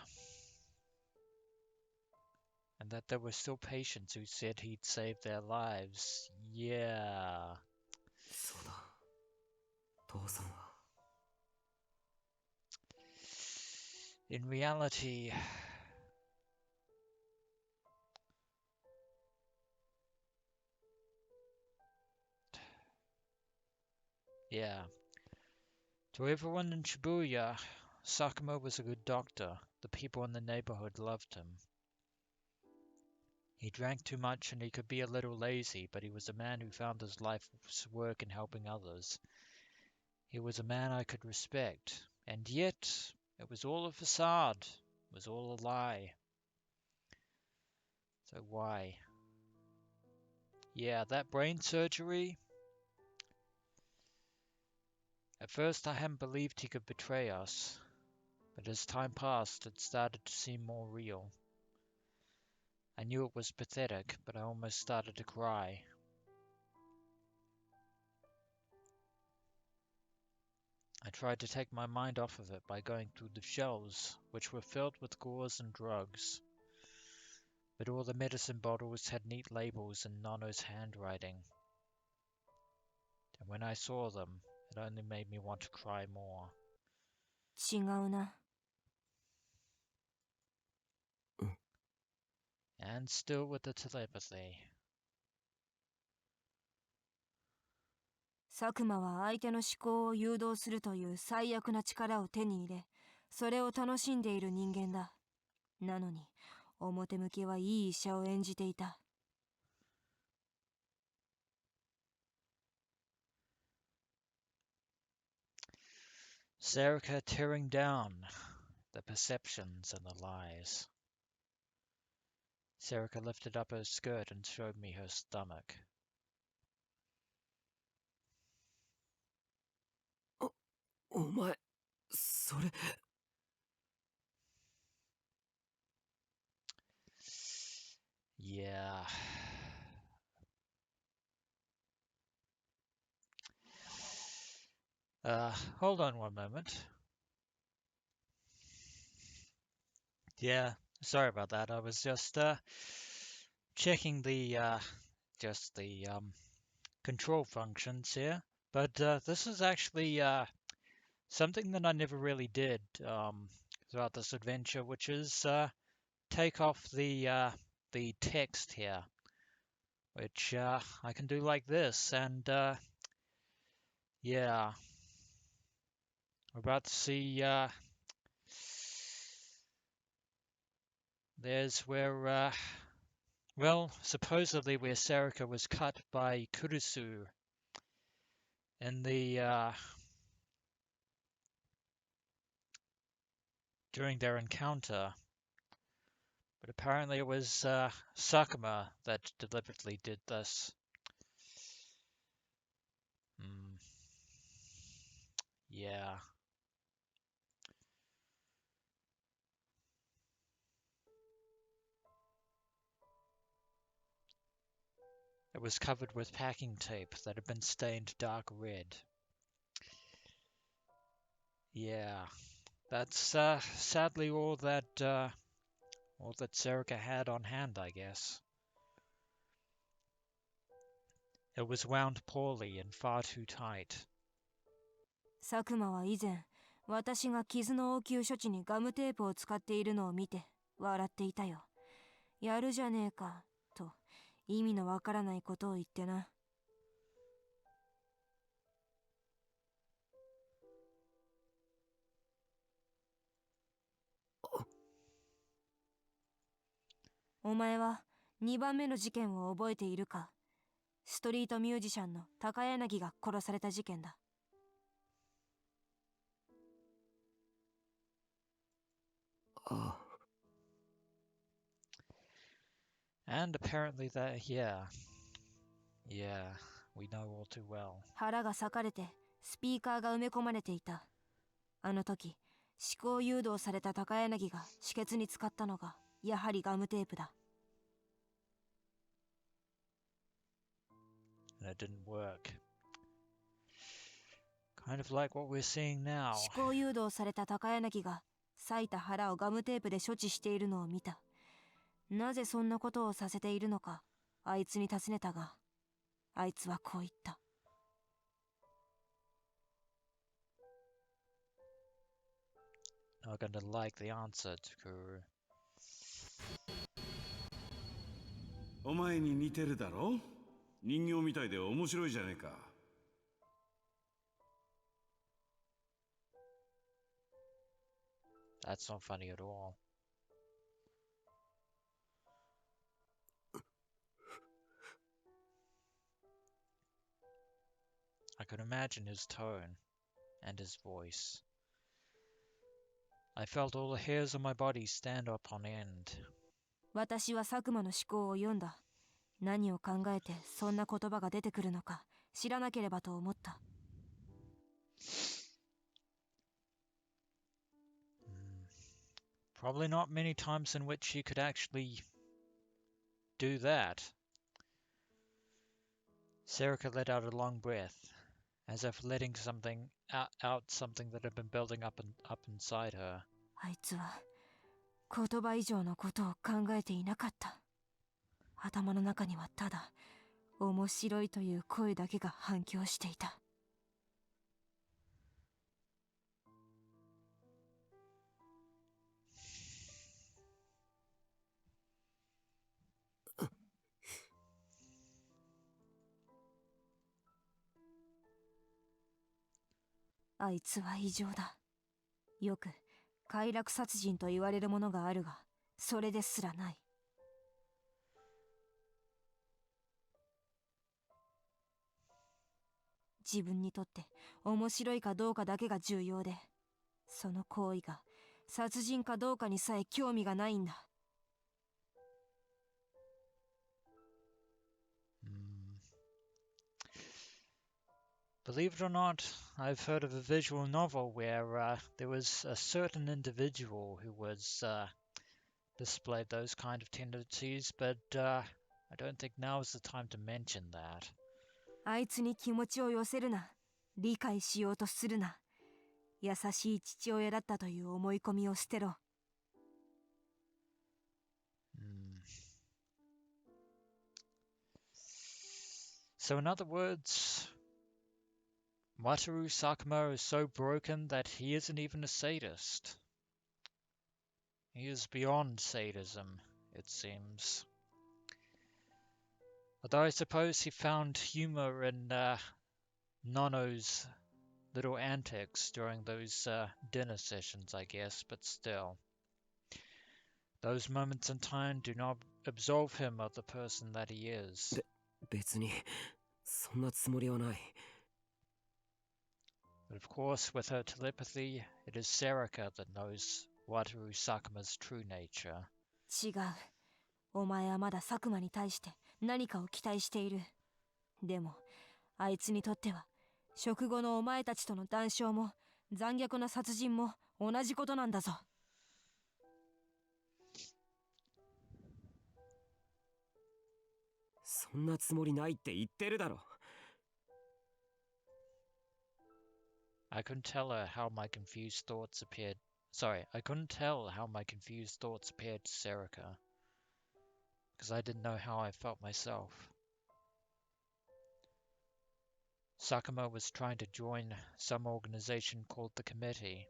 And that there were still patients who said he'd saved their lives. Yeah. そうだ。父さんは。 In reality... Yeah. To everyone in Shibuya, Sakuma was a good doctor, the people in the neighborhood loved him. He drank too much and he could be a little lazy, but he was a man who found his life's work in helping others. He was a man I could respect, and yet it was all a facade. It was all a lie. So why? Yeah, that brain surgery. At first I hadn't believed he could betray us, but as time passed it started to seem more real. I knew it was pathetic, but I almost started to cry. I tried to take my mind off of it by going through the shelves, which were filled with gauze and drugs. But all the medicine bottles had neat labels in Nono's handwriting. And when I saw them, it only made me want to cry more. 違うな。And still with the telepathy. 佐久間は相手の思考を誘導するという最悪な力を手に入れ、それを楽しんでいる人間だ。なのに、表向きはいい医者を演じていた。Serika tearing down the perceptions and the lies. Serika lifted up her skirt and showed me her stomach. お前、それ。Yeah. Hold on one moment. Yeah, sorry about that. I was just checking the control functions here. But this is actually something that I never really did throughout this adventure, which is take off the text here, which I can do like this, and yeah, we're about to see. There's where, well, supposedly where Serika was cut by Kurusu in the during their encounter. But apparently it was Sakuma that deliberately did this. Yeah. It was covered with packing tape that had been stained dark red. Yeah. That's sadly all that Serika had on hand, I guess. It was wound poorly and far too tight. 佐久間は以前、私が傷の応急処置にガムテープを使っているのを見て笑っていたよ。やるじゃねえか、と意味のわからないことを言ってな。お前は2番目の事件を覚えているか？ストリートミュージシャンの高柳が殺された事件だ。And apparently that, yeah, we know all too well. 腹が裂かれてスピーカーが埋め込まれていた。あの時、思考誘導された高柳が止血に使ったのがやはりガムテープだ。And it didn't work. Kind of like what we're seeing now. 思考誘導された高柳が裂いた腹をガムテープで処置しているのを見た。なぜそんなことをさせているのか、あいつに尋ねたが、あいつはこう言った。Not gonna like the answer, Takuru. お前に似てるだろ？人形みたいで面白いじゃねえか。That's not funny at all. I could imagine his tone and his voice. I felt all the hairs on my body stand up on end. 私は佐久間の思考を読んだ。何を考えてそんな言葉が出てくるのか知らなければと思った。Probably not many times in which he could actually do that. Serika let out a long breath, as if letting something out something that had been building up inside her. あいつは言葉以上のことを考えていなかった。頭の中にはただ面白いという声だけが反響していた。あいつは異常だ。よく快楽殺人と言われるものがあるが、それですらない。自分にとって面白いかどうかだけが重要で、その行為が殺人かどうかにさえ興味がないんだ。Believe it or not, I've heard of a visual novel where there was a certain individual who was displayed those kind of tendencies, but I don't think now is the time to mention that. あいつに気持ちを寄せるな。理解しようとするな。優しい父親だったという思い込みを捨てろ。So in other words, Wataru Sakuma is so broken that he isn't even a sadist. He is beyond sadism, it seems. Although I suppose he found humor in Nono's little antics during those dinner sessions, I guess, but still. Those moments in time do not absolve him of the person that he is. 別にそんなつもりはない。But of course, with her telepathy, it is Serika that knows Wataru Sakuma's true nature. 違う。お前はまだ佐久間に対して何かを期待している。でも、あいつにとっては、食後のお前たちとの談笑も残虐な殺人も同じことなんだぞ。そんなつもりないって言ってるだろ。I couldn't tell her how my confused thoughts appeared. Sorry, I couldn't tell how my confused thoughts appeared to Serika, because I didn't know how I felt myself. Sakuma was trying to join some organization called the Committee.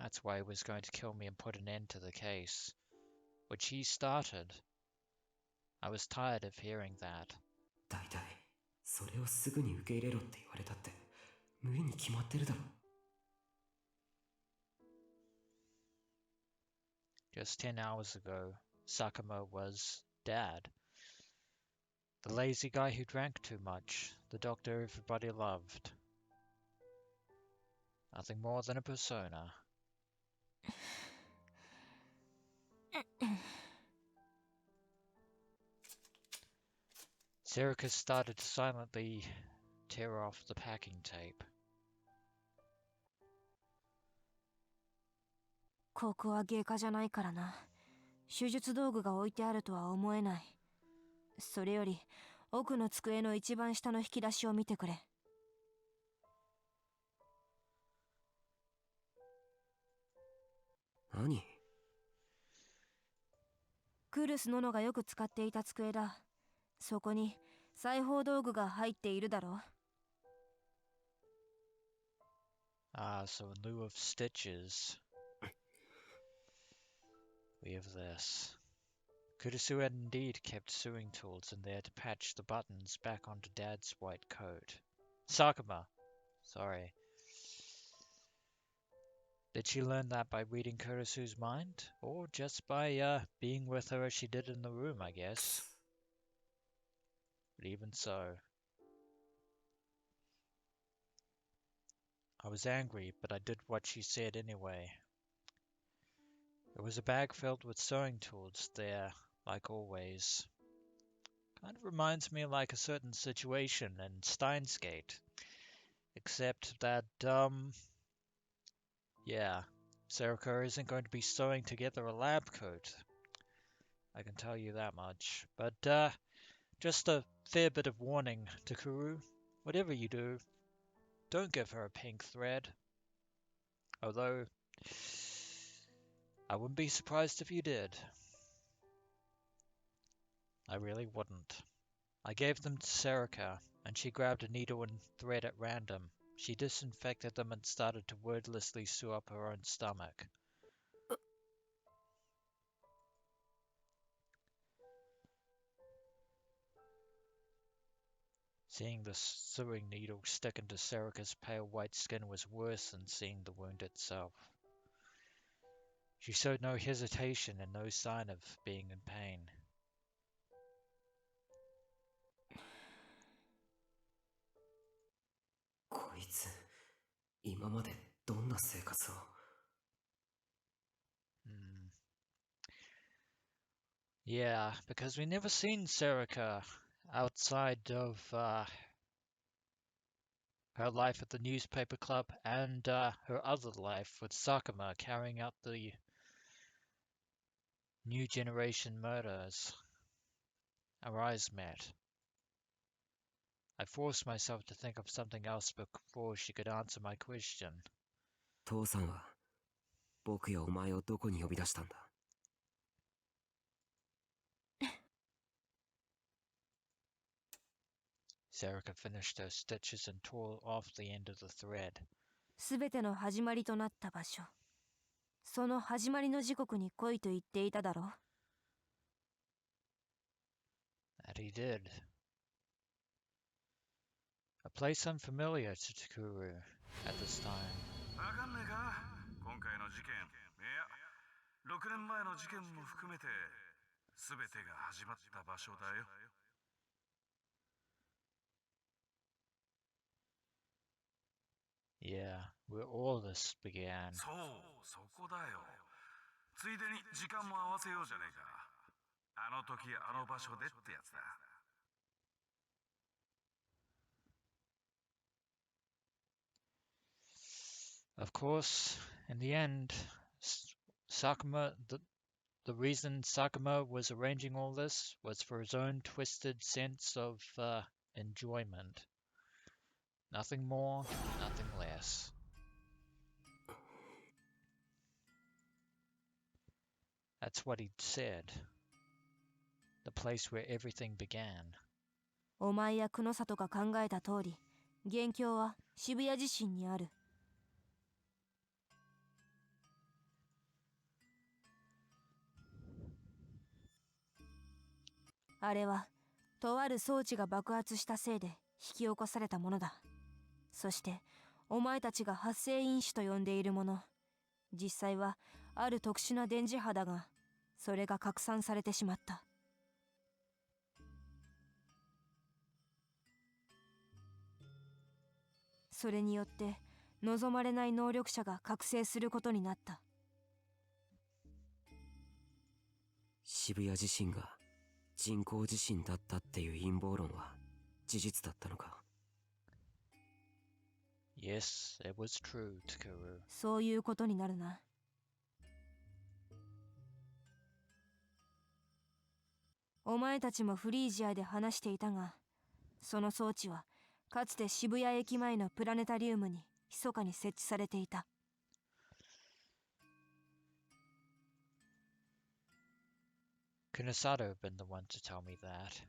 That's why he was going to kill me and put an end to the case, which he started. I was tired of hearing that. だいたいそれをすぐに受け入れろって言われたって無理に決まってるだろ。Just 10 hours ago, Sakuma was Dad. The lazy guy who drank too much, the doctor everybody loved. Nothing more than a persona. Serika started to silently tear off the packing tape. ここは外科じゃないからな。手術道具が置いてあるとは思えない。それより奥の机の一番下の引き出しを見てくれ。何？クルスノノがよく使っていた机だ。そこに裁縫道具が入っているだろ。Ah, so in lieu of stitches, we have this. Kurisu had indeed kept sewing tools in there to patch the buttons back onto Dad's white coat. Sakuma! Sorry. Did she learn that by reading Kurisu's mind? Or just by being with her as she did in the room, I guess? But even so, I was angry, but I did what she said anyway. There was a bag filled with sewing tools there, like always. Kind of reminds me of like a certain situation in Steins Gate. Except that, yeah, Serika isn't going to be sewing together a lab coat. I can tell you that much. But, just a fair bit of warning, Takuru. Whatever you do, don't give her a pink thread. Although, I wouldn't be surprised if you did. I really wouldn't. I gave them to Serika, and she grabbed a needle and thread at random. She disinfected them and started to wordlessly sew up her own stomach. Seeing the sewing needle stick into Serika's pale white skin was worse than seeing the wound itself. She showed no hesitation and no sign of being in pain. こいつ、今までどんな生活を。Yeah, because we never seen Serika outside of her life at the newspaper club and her other life with Sakuma carrying out the new generation murders. Our eyes met. I forced myself to think of something else before she could answer my question. 父さんは僕やお前をどこに呼び出したんだ。Serika finished her stitches and tore off the end of the thread. すべての始まりとなった場所。その始まりの時刻に来いと言っていただろう。That he did. A place unfamiliar to Takuru at this time. わかんねえか今回の事件。いや、6年前の事件も含めて、すべてが始まった場所だよ。Yeah, where all this began. そう、そこだよ。ついでに時間も合わせようじゃねえか。あの時あの場所でってやつだ。Of course, in the end, Sakuma, the reason Sakuma was arranging all this was for his own twisted sense of enjoyment. Nothing more, nothing less. That's what he'd said. The place where everything began. お前や久野里が考えた通り、元凶は渋谷自身にある。あれは、とある装置が爆発したせいで引き起こされたものだ。そして、お前たちが発生因子と呼んでいるもの。実際は、ある特殊な電磁波だが、それが拡散されてしまった。それによって、望まれない能力者が覚醒することになった。渋谷自身が人工地震だったっていう陰謀論は事実だったのか。Yes, it was true, Takuru. そういうことになるな。お前たちもフリージアで話していたが、その装置はかつて渋谷駅前のプラネタリウムに密かに設置されていた。Kunosato had been the one to tell me that.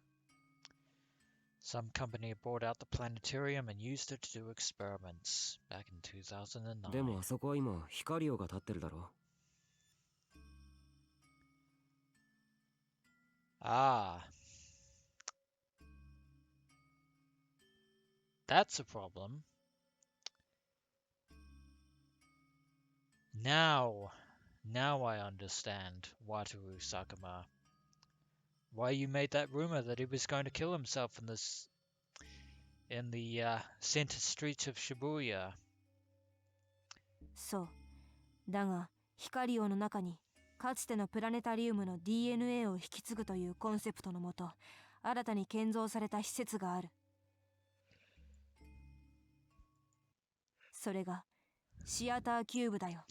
Some company had bought out the planetarium and used it to do experiments back in 2009. でもあそこは今ヒカリオが立ってるだろ。Ah. That's a problem. Now I understand, Wataru Sakuma. Why you made that rumor that he was going to kill himself in the center streets of Shibuya. そうだがヒカリオの中にかつてのプラネタリウムの DNA を引き継ぐというコンセプトのもと新たに建造された施設がある。それがシアターキューブだよ。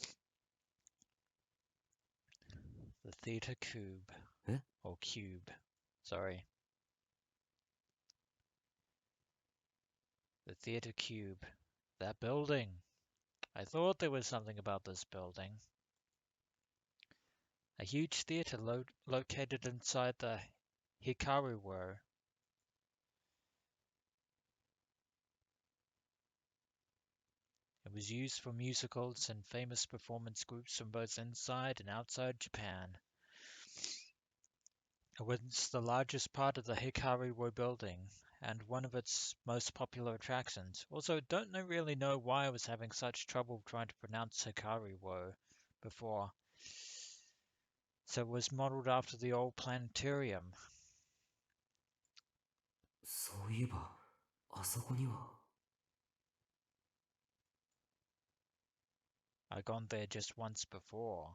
The theater cube. Or cube. Sorry. The theater cube. That building. I thought there was something about this building. A huge theater located inside the Hikaru-wo. It was used for musicals and famous performance groups from both inside and outside Japan. It was the largest part of the Hikaru-wo building and one of its most popular attractions. Also, don't really know why I was having such trouble trying to pronounce Hikaru-wo before. So it was modeled after the old planetarium. そういえばあそこには I'd gone there just once before.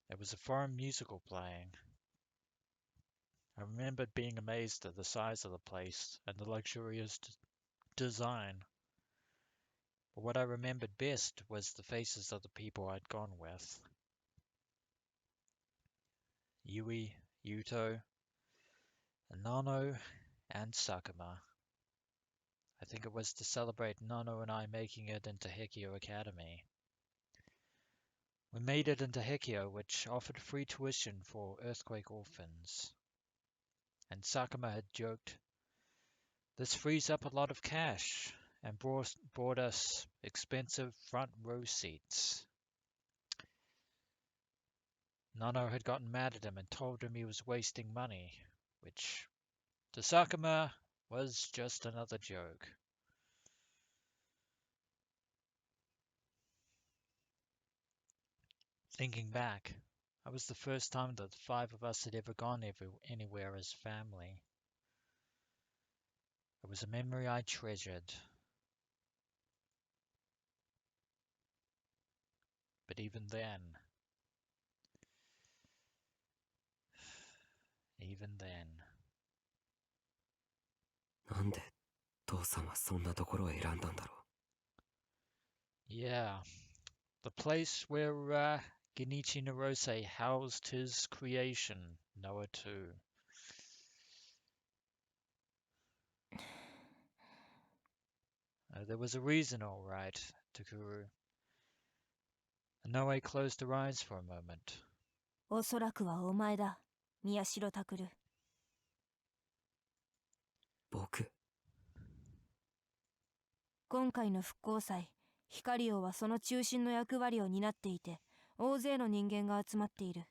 There was a foreign musical playing. I remembered being amazed at the size of the place and the luxurious design. But what I remembered best was the faces of the people I'd gone with. Yui, Yuto, Nano, and Sakuma. I think it was to celebrate Nano and I making it into Hekio Academy. We made it into Hekio, which offered free tuition for earthquake orphans. And Sakuma had joked, "This frees up a lot of cash," and brought us expensive front row seats. Nano had gotten mad at him and told him he was wasting money, which to Sakuma was just another joke. Thinking back, that was the first time that the five of us had ever gone anywhere as family. It was a memory I treasured. But even then, なんで父さんはそんなところを選んだんだろう yeah, the place where Genichi Narose housed his creation, Noah 2. There was a reason, all right, Takuru. Noe closed her eyes for a moment. おそらくはお前だ、宮代拓。僕今回の復興祭、ヒカリオはその中心の役割を担っていて、大勢の人間が集まっている。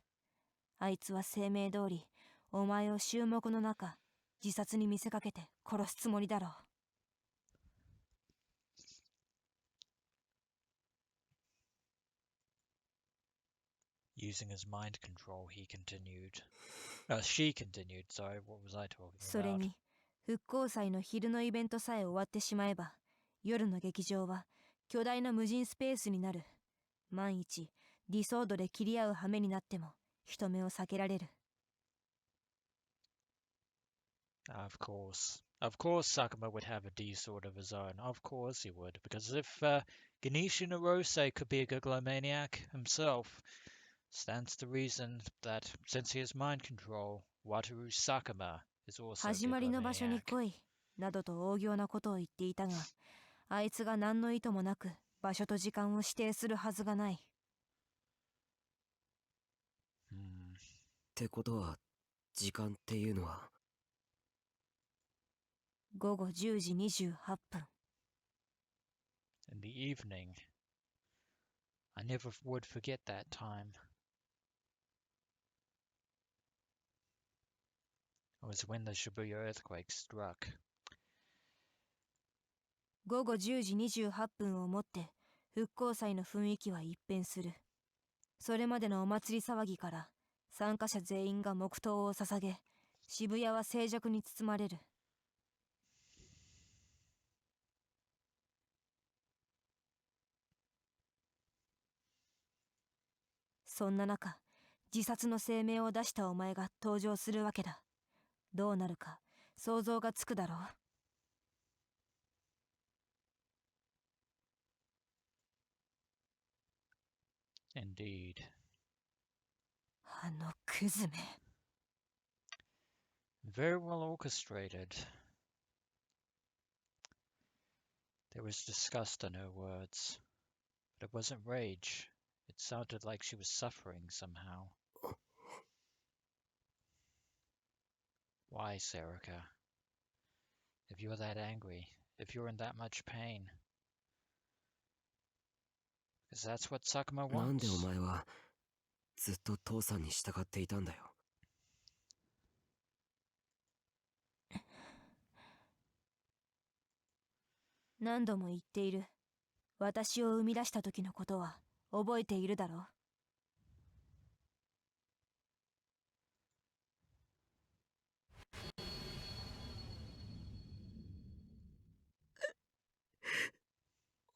あいつは声明通り、お前を衆目の中、自殺に見せかけて殺すつもりだろう。Using his mind control, she continued. Sorry, what was I talking about? それに、復興祭の昼のイベントさえ終わってしまえば、夜の劇場は巨大な無人スペースになる。万一、ディソードで切り合う羽目になっても、人目を避けられる。Of course, Sakuma would have a D-sword of his own. Of course he would, because if Ganesha Narose could be a Gigalomaniac himself, stands to reason that since he has mind control, Wataru Sakuma is also a 始まりの場所に Gigalomaniac. 来い、などと大行なことを言っていたが、あいつが何の意図もなく場所と時間を指定するはずがない。ってことは、時間っていうのは午後10時28分。In the evening, I never would forget that time. It was when the Shibuya earthquake struck. 午後10時28分をもって復興祭の雰囲気は一変する。それまでのお祭り騒ぎから参加者全員が黙祷を捧げ、渋谷は静寂に包まれる。そんな中、自殺の声明を出したお前が登場するわけだ。どうなるか想像がつくだろう。Indeed. あのクズめ。Very well orchestrated. There was disgust in her words, but it wasn't rage. It sounded like she was suffering somehow. Why, Serika? If you're that angry, if you're in that much pain, because that's what Sakuma なんでお wants. 前はずっと父さんに従っていたんだよ。何度も言っている。私を生み出した時のことは覚えているだろう。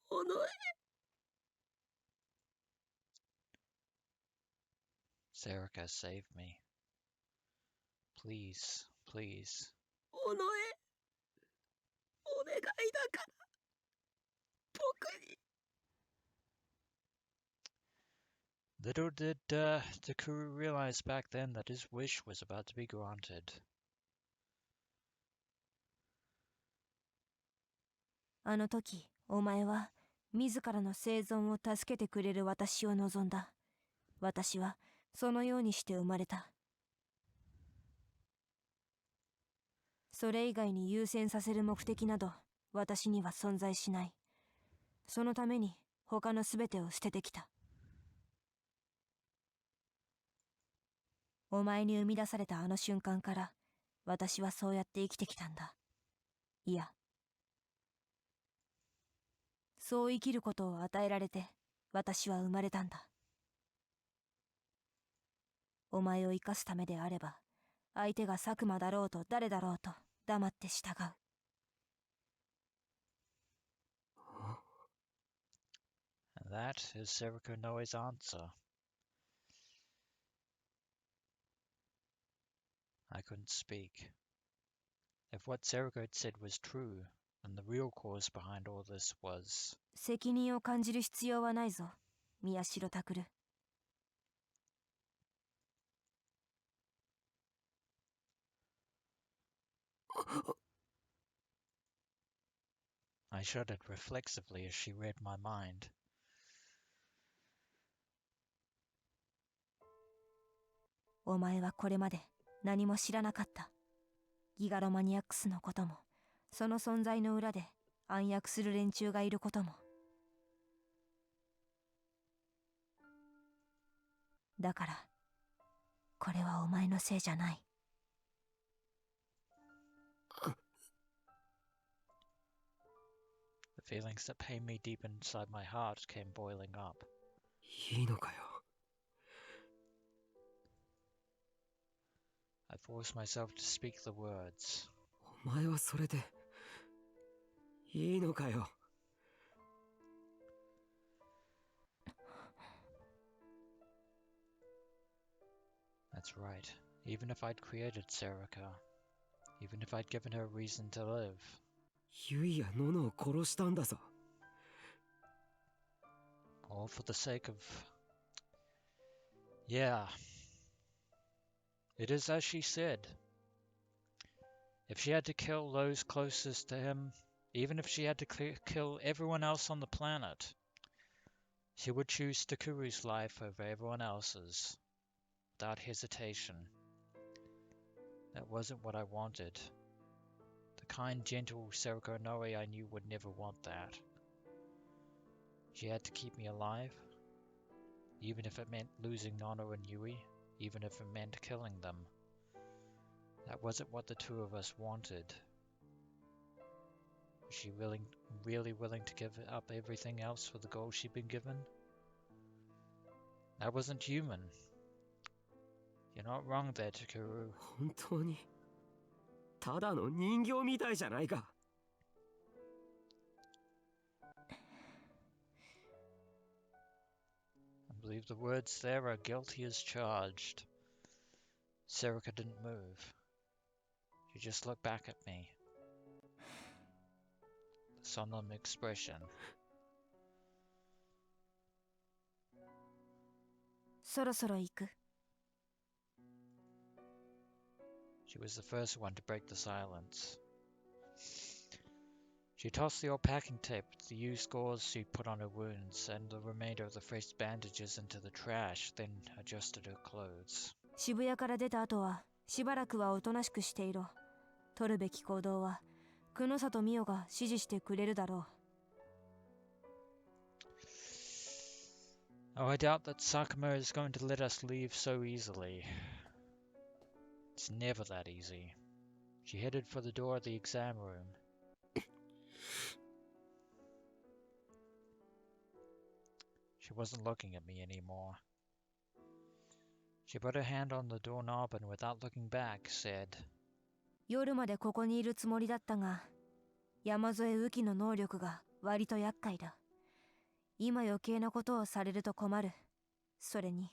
おのえ。Serika, save me. Please, please. おのえ。お願いだから。僕に。Little did Takuru realize back then that his wish was about to be granted. あの時、お前は自らの生存を助けてくれる私を望んだ。私はそのようにして生まれた。それ以外に優先させる目的など私には存在しない。そのために他のすべてを捨ててきた。お前に生み出されたあの瞬間から私はそうやって生きてきたんだ。いや、そう生きることを与えられて私は生まれたんだ。お前を生かすためであれば、相手が佐久間だろうと誰だろうと黙って従う。And that is Serika Noe's answer. I couldn't speak. If what Serika had said was true, then the real cause behind all this was... 責任を感じる必要はないぞ、宮代拓。I shuddered reflexively as she read my mind. お前はこれまで何も知らなかった。ギガロマニアックスのことも、その存在の裏で暗躍する連中がいることも。だから、これはお前のせいじゃない。The feelings that pained me deep inside my heart came boiling up. いいのかよ。I forced myself to speak the words. お前はそれでいいのかよ。That's right. Even if I'd created Serika, even if I'd given her a reason to live. ユイやノノを殺したんだぞ。All for the sake of... Yeah. It is as she said. If she had to kill those closest to him, even if she had to kill everyone else on the planet, she would choose Takuru's life over everyone else's, without hesitation. That wasn't what I wanted. The kind, gentle Serika Noe I knew would never want that. She had to keep me alive, even if it meant losing Nono and Yui, even if it meant killing them. That wasn't what the two of us wanted. Was she really willing to give up everything else for the goal she'd been given? That wasn't human. You're not wrong there, Takuru. 本当にただの人形みたいじゃないか。I believe the words there are guilty as charged. Serika didn't move. She just looked back at me. The solemn expression. そろそろ行く。 She was the first one to break the silence. She tossed the old packing tape, the used gauze she'd put on her wounds, and the remainder of the fresh bandages into the trash, then adjusted her clothes. 渋谷から出た後はしばらくはおとなしくしていろ。取るべき行動は久野里美代が指示してくれるだろう。 Oh, I doubt that Sakuma is going to let us leave so easily. It's never that easy. She headed for the door of the exam room. She wasn't looking at me anymore. She put her hand on the doorknob and without looking back said, 夜までここにいるつもりだったが、山添雨季の能力が割と厄介だ。今余計なことをされると困る。それに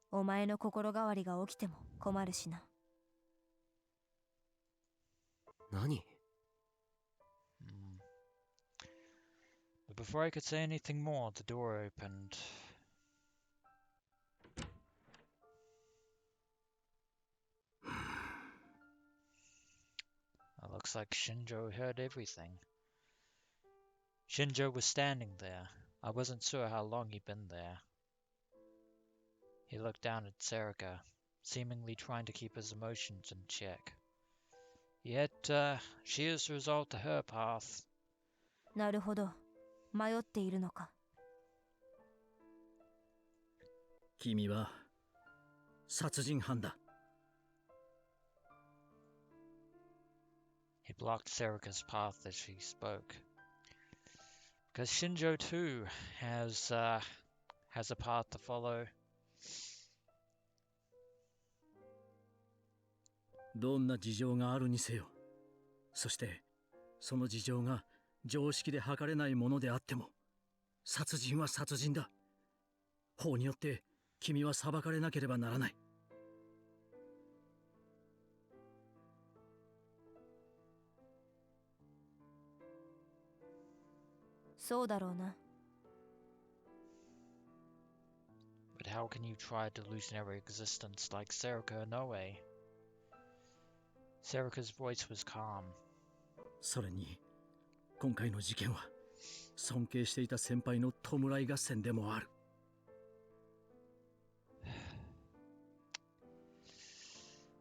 お前の心変わりが起きても困るしな。何？ But before I could say anything more, the door opened. It looks like Shinjo heard everything. Shinjo was standing there. I wasn't sure how long he'd been there. He looked down at Serika, seemingly trying to keep his emotions in check. Yet, she is the result to her path. なるほど。迷っているのか。君は殺人犯だ。He blocked Serika's path as she spoke. Because Shinjo too has a path to follow. どんな事情があるにせよ。そしてその事情が常識で測れないものであっても、殺人は殺人だ。法によって君は裁かれなければならない。そうだろうな。But how can you try a delusionary existence like Serika Inoue? Serika's voice was calm. それに今回の事件は尊敬していた先輩の弔い合戦でもある。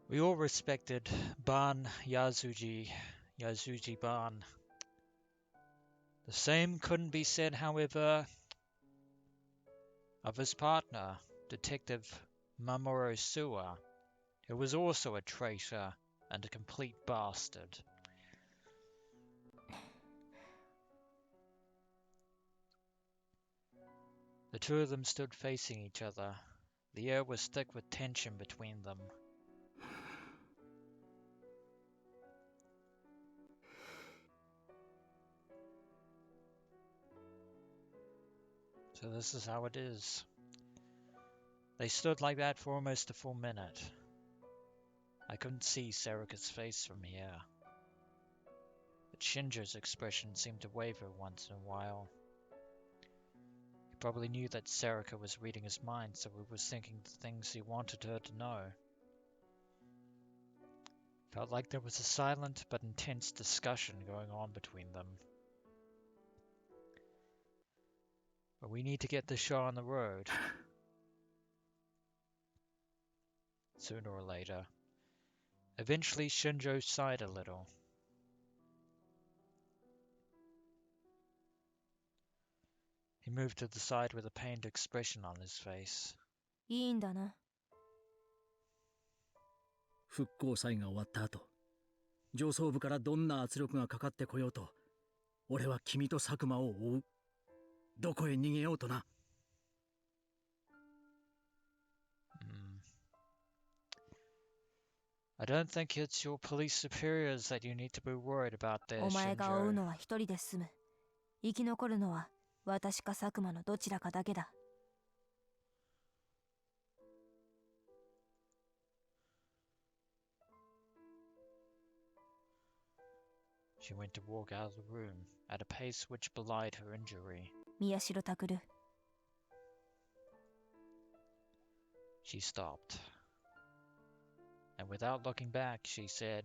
We all respected Ban Yasuji Ban. The same couldn't be said, however, of his partner, Detective Mamoru Suwa, who was also a traitor and a complete bastard. The two of them stood facing each other. The air was thick with tension between them. So this is how it is. They stood like that for almost a full minute. I couldn't see Serika's face from here, but Shinjo's expression seemed to waver once in a while. He probably knew that Serika was reading his mind, so he was thinking the things he wanted her to know. Felt like there was a silent but intense discussion going on between them. But we need to get this show on the road. Sooner or later. Eventually, Shinjo sighed a little. He moved to the side with a pained expression on his face. いいんだな。復興祭が終わった後、上層部からどんな圧力がかかってこようと、俺は君と佐久間を追う。どこへ逃げようとな。I don't think it's your police superiors that you need to be worried about there, お前が追う Shinjo. のは一人で済む。生き残るのは私か佐久間のどちらかだけだ。She went to walk out of the room at a pace which belied her injury. 宮代拓。She stopped. And without looking back, she said,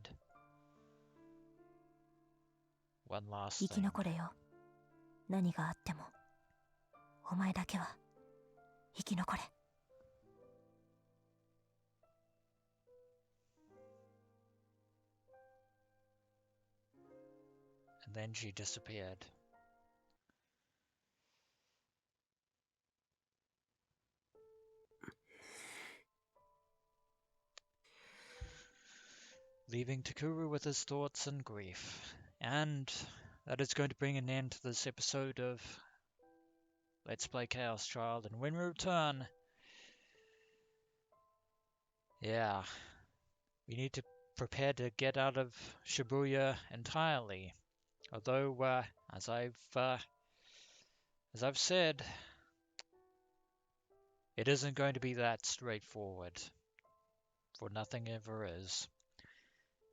one last 生き thing. 残れよ。何があってもお前だけは生き残れ。And then she disappeared. Leaving Takuru with his thoughts and grief. And that is going to bring an end to this episode of Let's Play ChäoS Child. And when we return, yeah, we need to prepare to get out of Shibuya entirely. Although, as I've said, it isn't going to be that straightforward, for nothing ever is.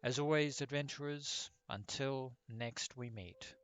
As always, adventurers, until next we meet.